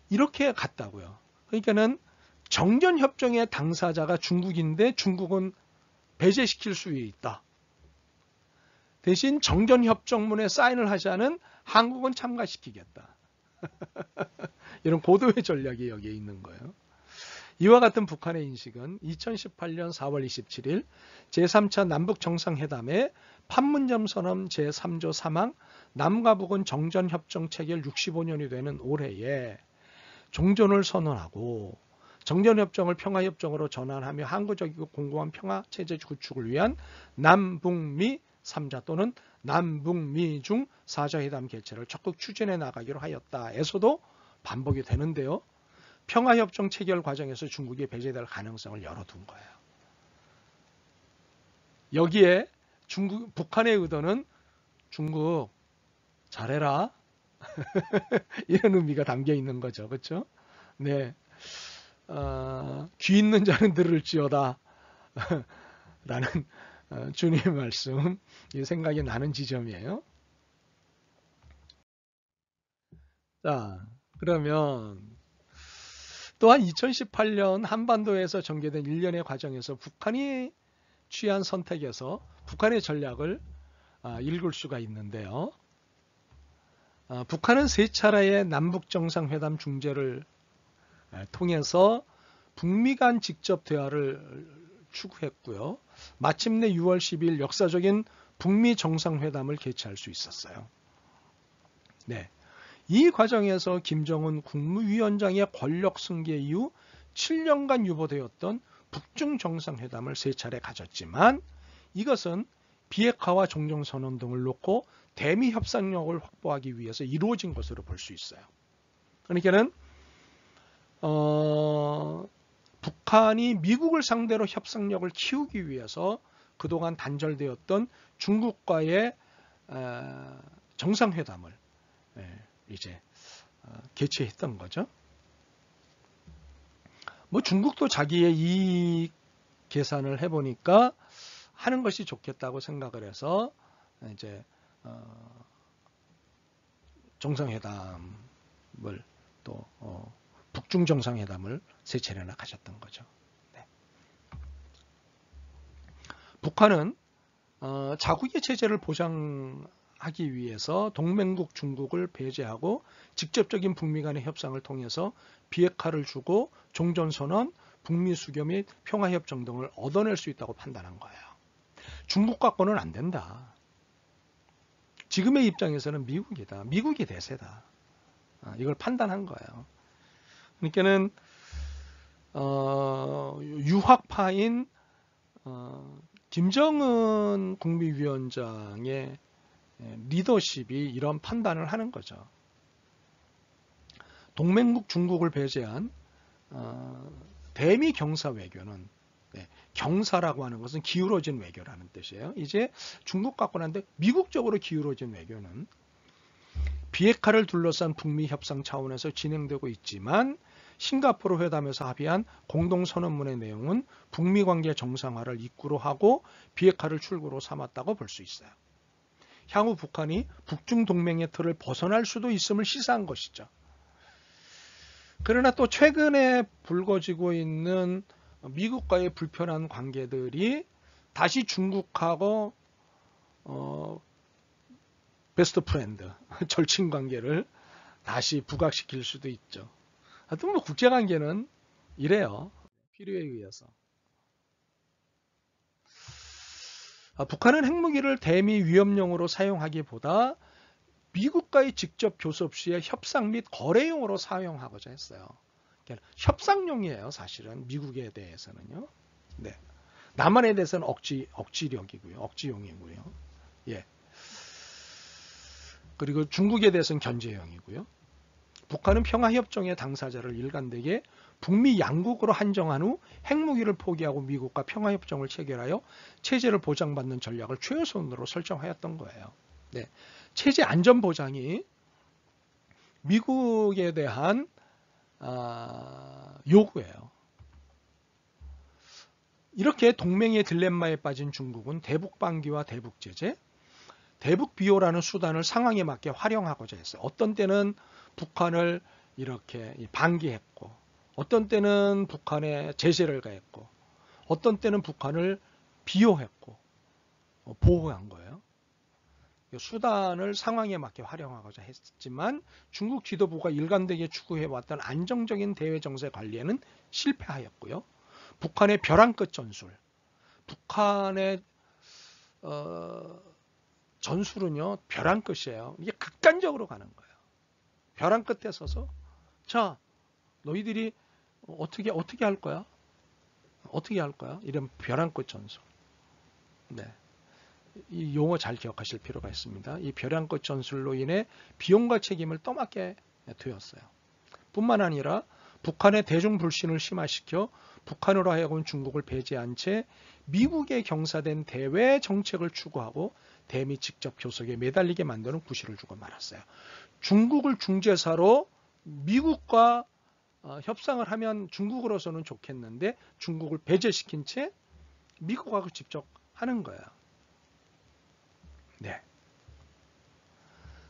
Speaker 1: 이렇게 갔다고요. 그러니까는 정전협정의 당사자가 중국인데 중국은 배제시킬 수 있다. 대신 정전협정문에 사인을 하자는 한국은 참가시키겠다. 이런 고도의 전략이 여기에 있는 거예요. 이와 같은 북한의 인식은 2018년 4월 27일 제3차 남북정상회담의 판문점 선언 제3조 3항 남과 북은 정전협정 체결 65년이 되는 올해에 종전을 선언하고 정전협정을 평화협정으로 전환하며 항구적이고 공고한 평화체제 구축을 위한 남북미 3자 또는 남북미중 4자회담 개최를 적극 추진해 나가기로 하였다에서도 반복이 되는데요. 평화협정 체결 과정에서 중국이 배제될 가능성을 열어둔 거예요. 여기에 북한의 의도는 중국 잘해라 이런 의미가 담겨 있는 거죠. 그렇죠? 네. 귀 있는 자는 들을지어다 라는 주님의 말씀 생각이 나는 지점이에요. 자, 그러면 또한 2018년 한반도에서 전개된 일련의 과정에서 북한이 취한 선택에서 북한의 전략을 읽을 수가 있는데요. 북한은 세 차례의 남북정상회담 중재를 통해서 북미 간 직접 대화를 추구했고요. 마침내 6월 10일 역사적인 북미 정상회담을 개최할 수 있었어요. 네. 이 과정에서 김정은 국무위원장의 권력 승계 이후 7년간 유보되었던 북중 정상회담을 세 차례 가졌지만 이것은 비핵화와 종전선언 등을 놓고 대미 협상력을 확보하기 위해서 이루어진 것으로 볼 수 있어요. 그러니까는 북한이 미국을 상대로 협상력을 키우기 위해서 그동안 단절되었던 중국과의 정상회담을 이제 개최했던 거죠. 뭐 중국도 자기의 이익 계산을 해보니까 하는 것이 좋겠다고 생각을 해서 이제 정상회담을 또 북중 정상회담을 세 차례나 가졌던 거죠. 네. 북한은 자국의 체제를 보장하기 위해서 동맹국 중국을 배제하고 직접적인 북미 간의 협상을 통해서 비핵화를 주고 종전선언, 북미 수교 및 평화협정 등을 얻어낼 수 있다고 판단한 거예요. 중국 갖고는 안 된다. 지금의 입장에서는 미국이다. 미국이 대세다. 이걸 판단한 거예요. 그러니까는 유학파인 김정은 국무위원장의 리더십이 이런 판단을 하는 거죠. 동맹국 중국을 배제한 대미 경사 외교는 경사라고 하는 것은 기울어진 외교라는 뜻이에요. 이제 중국 갖고 난데 미국적으로 기울어진 외교는 비핵화를 둘러싼 북미 협상 차원에서 진행되고 있지만 싱가포르 회담에서 합의한 공동선언문의 내용은 북미 관계 정상화를 입구로 하고 비핵화를 출구로 삼았다고 볼 수 있어요. 향후 북한이 북중 동맹의 틀을 벗어날 수도 있음을 시사한 것이죠. 그러나 또 최근에 불거지고 있는 미국과의 불편한 관계들이 다시 중국하고 베스트 프렌드, 절친 관계를 다시 부각시킬 수도 있죠. 하여튼 뭐 국제관계는 이래요. 필요에 의해서. 북한은 핵무기를 대미 위협용으로 사용하기보다 미국과의 직접 교섭 시에 협상 및 거래용으로 사용하고자 했어요. 그러니까 협상용이에요, 사실은 미국에 대해서는요. 네. 남한에 대해서는 억지력이고요, 억지용이고요. 예. 그리고 중국에 대해서는 견제용이고요. 북한은 평화협정의 당사자를 일관되게 북미 양국으로 한정한 후 핵무기를 포기하고 미국과 평화협정을 체결하여 체제를 보장받는 전략을 최우선으로 설정하였던 거예요. 네. 체제 안전 보장이 미국에 대한 요구예요. 이렇게 동맹의 딜레마에 빠진 중국은 대북 방기와 대북 제재, 대북 비호라는 수단을 상황에 맞게 활용하고자 했어요. 어떤 때는 북한을 이렇게 방기했고, 어떤 때는 북한에 제재를 가했고, 어떤 때는 북한을 비호했고, 보호한 거예요. 수단을 상황에 맞게 활용하고자 했지만 중국 지도부가 일관되게 추구해왔던 안정적인 대외 정세 관리에는 실패하였고요. 북한의 벼랑 끝 전술, 북한의 전술은요 벼랑 끝이에요. 이게 극단적으로 가는 거예요. 벼랑 끝에 서서 자 너희들이 어떻게 할 거야? 어떻게 할 거야? 이런 벼랑 끝 전술. 네. 이 용어 잘 기억하실 필요가 있습니다. 이 벼랑 끝 전술로 인해 비용과 책임을 떠맡게 되었어요. 뿐만 아니라 북한의 대중 불신을 심화시켜 북한으로 하여금 중국을 배제한 채 미국에 경사된 대외 정책을 추구하고 대미 직접 교섭에 매달리게 만드는 구실을 주고 말았어요. 중국을 중재사로 미국과 협상을 하면 중국으로서는 좋겠는데 중국을 배제시킨 채 미국하고 직접 하는 거예요. 네.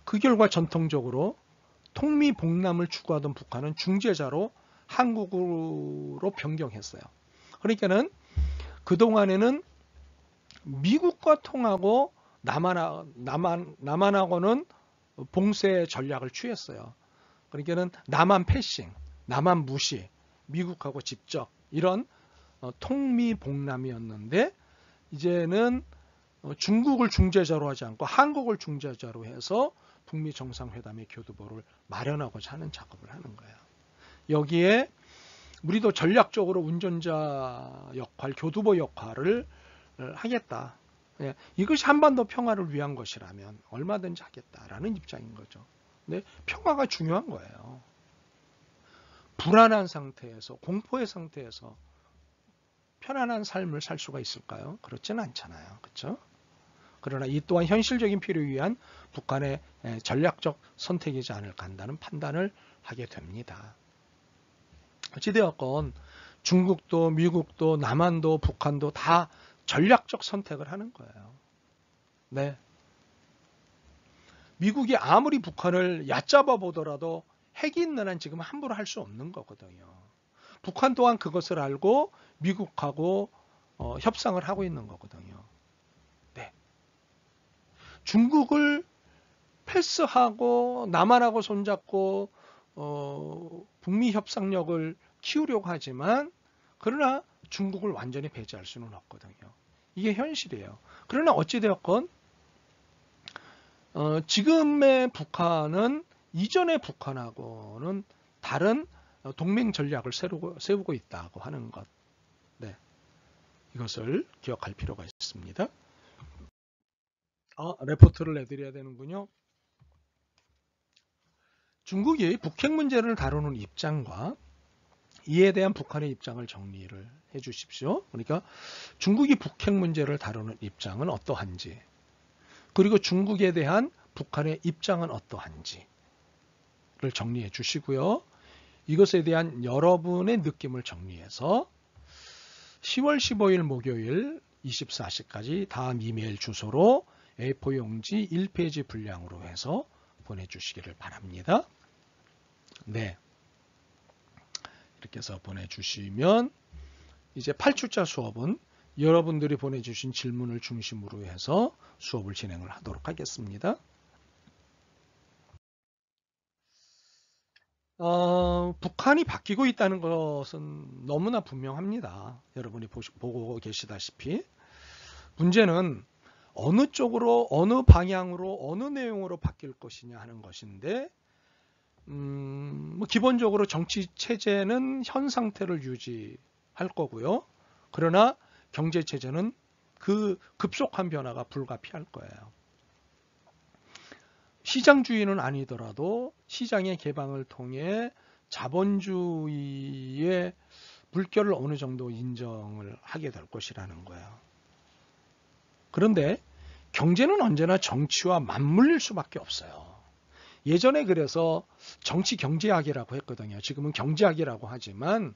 Speaker 1: 그 결과 전통적으로 통미봉남을 추구하던 북한은 중재자로 한국으로 변경했어요. 그러니까는 그동안에는 미국과 통하고 남한하고는 봉쇄 전략을 취했어요. 그러니까는 남한 패싱, 남한 무시, 미국하고 직접 이런 통미봉남이었는데 이제는 중국을 중재자로 하지 않고 한국을 중재자로 해서 북미 정상회담의 교두보를 마련하고자 하는 작업을 하는 거예요. 여기에 우리도 전략적으로 운전자 역할, 교두보 역할을 하겠다. 이것이 한반도 평화를 위한 것이라면 얼마든지 하겠다라는 입장인 거죠. 근데 평화가 중요한 거예요. 불안한 상태에서, 공포의 상태에서 편안한 삶을 살 수가 있을까요? 그렇지는 않잖아요. 그렇죠? 그러나 이 또한 현실적인 필요를 위한 북한의 전략적 선택이지 않을까 한다는 판단을 하게 됩니다. 어찌되었건 중국도 미국도 남한도 북한도 다 전략적 선택을 하는 거예요. 네. 미국이 아무리 북한을 얕잡아 보더라도 핵이 있는 한 지금 함부로 할 수 없는 거거든요. 북한 또한 그것을 알고 미국하고 협상을 하고 있는 거거든요. 네. 중국을 패스하고 남한하고 손잡고 북미 협상력을 키우려고 하지만 그러나 중국을 완전히 배제할 수는 없거든요. 이게 현실이에요. 그러나 어찌되었건 지금의 북한은 이전의 북한하고는 다른 동맹 전략을 세우고 있다고 하는 것. 네. 이것을 기억할 필요가 있습니다. 레포트를 내드려야 되는군요. 중국이 북핵 문제를 다루는 입장과 이에 대한 북한의 입장을 정리를 해 주십시오. 그러니까 중국이 북핵 문제를 다루는 입장은 어떠한지, 그리고 중국에 대한 북한의 입장은 어떠한지를 정리해 주시고요. 이것에 대한 여러분의 느낌을 정리해서 10월 15일 목요일 24시까지 다음 이메일 주소로 A4 용지 1페이지 분량으로 해서 보내주시기를 바랍니다. 네. 이렇게 해서 보내주시면 이제 8주차 수업은 여러분들이 보내주신 질문을 중심으로 해서 수업을 진행을 하도록 하겠습니다. 북한이 바뀌고 있다는 것은 너무나 분명합니다. 여러분이 보고 계시다시피 문제는 어느 쪽으로, 어느 방향으로, 어느 내용으로 바뀔 것이냐 하는 것인데, 기본적으로 정치 체제는 현 상태를 유지할 거고요. 그러나 경제 체제는 그 급속한 변화가 불가피할 거예요. 시장주의는 아니더라도 시장의 개방을 통해 자본주의의 물결을 어느 정도 인정을 하게 될 것이라는 거예요. 그런데 경제는 언제나 정치와 맞물릴 수밖에 없어요. 예전에 그래서 정치 경제학이라고 했거든요. 지금은 경제학이라고 하지만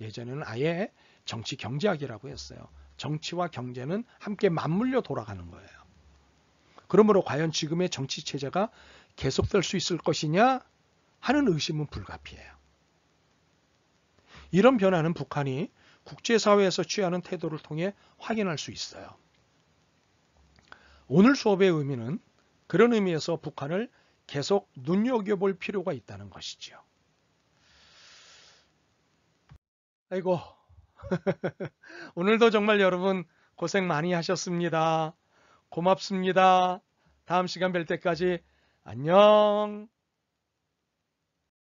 Speaker 1: 예전에는 아예 정치 경제학이라고 했어요. 정치와 경제는 함께 맞물려 돌아가는 거예요. 그러므로 과연 지금의 정치 체제가 계속될 수 있을 것이냐 하는 의심은 불가피해요. 이런 변화는 북한이 국제사회에서 취하는 태도를 통해 확인할 수 있어요. 오늘 수업의 의미는 그런 의미에서 북한을 계속 눈여겨볼 필요가 있다는 것이죠. 아이고, 오늘도 정말 여러분 고생 많이 하셨습니다. 고맙습니다. 다음 시간 뵐 때까지 안녕.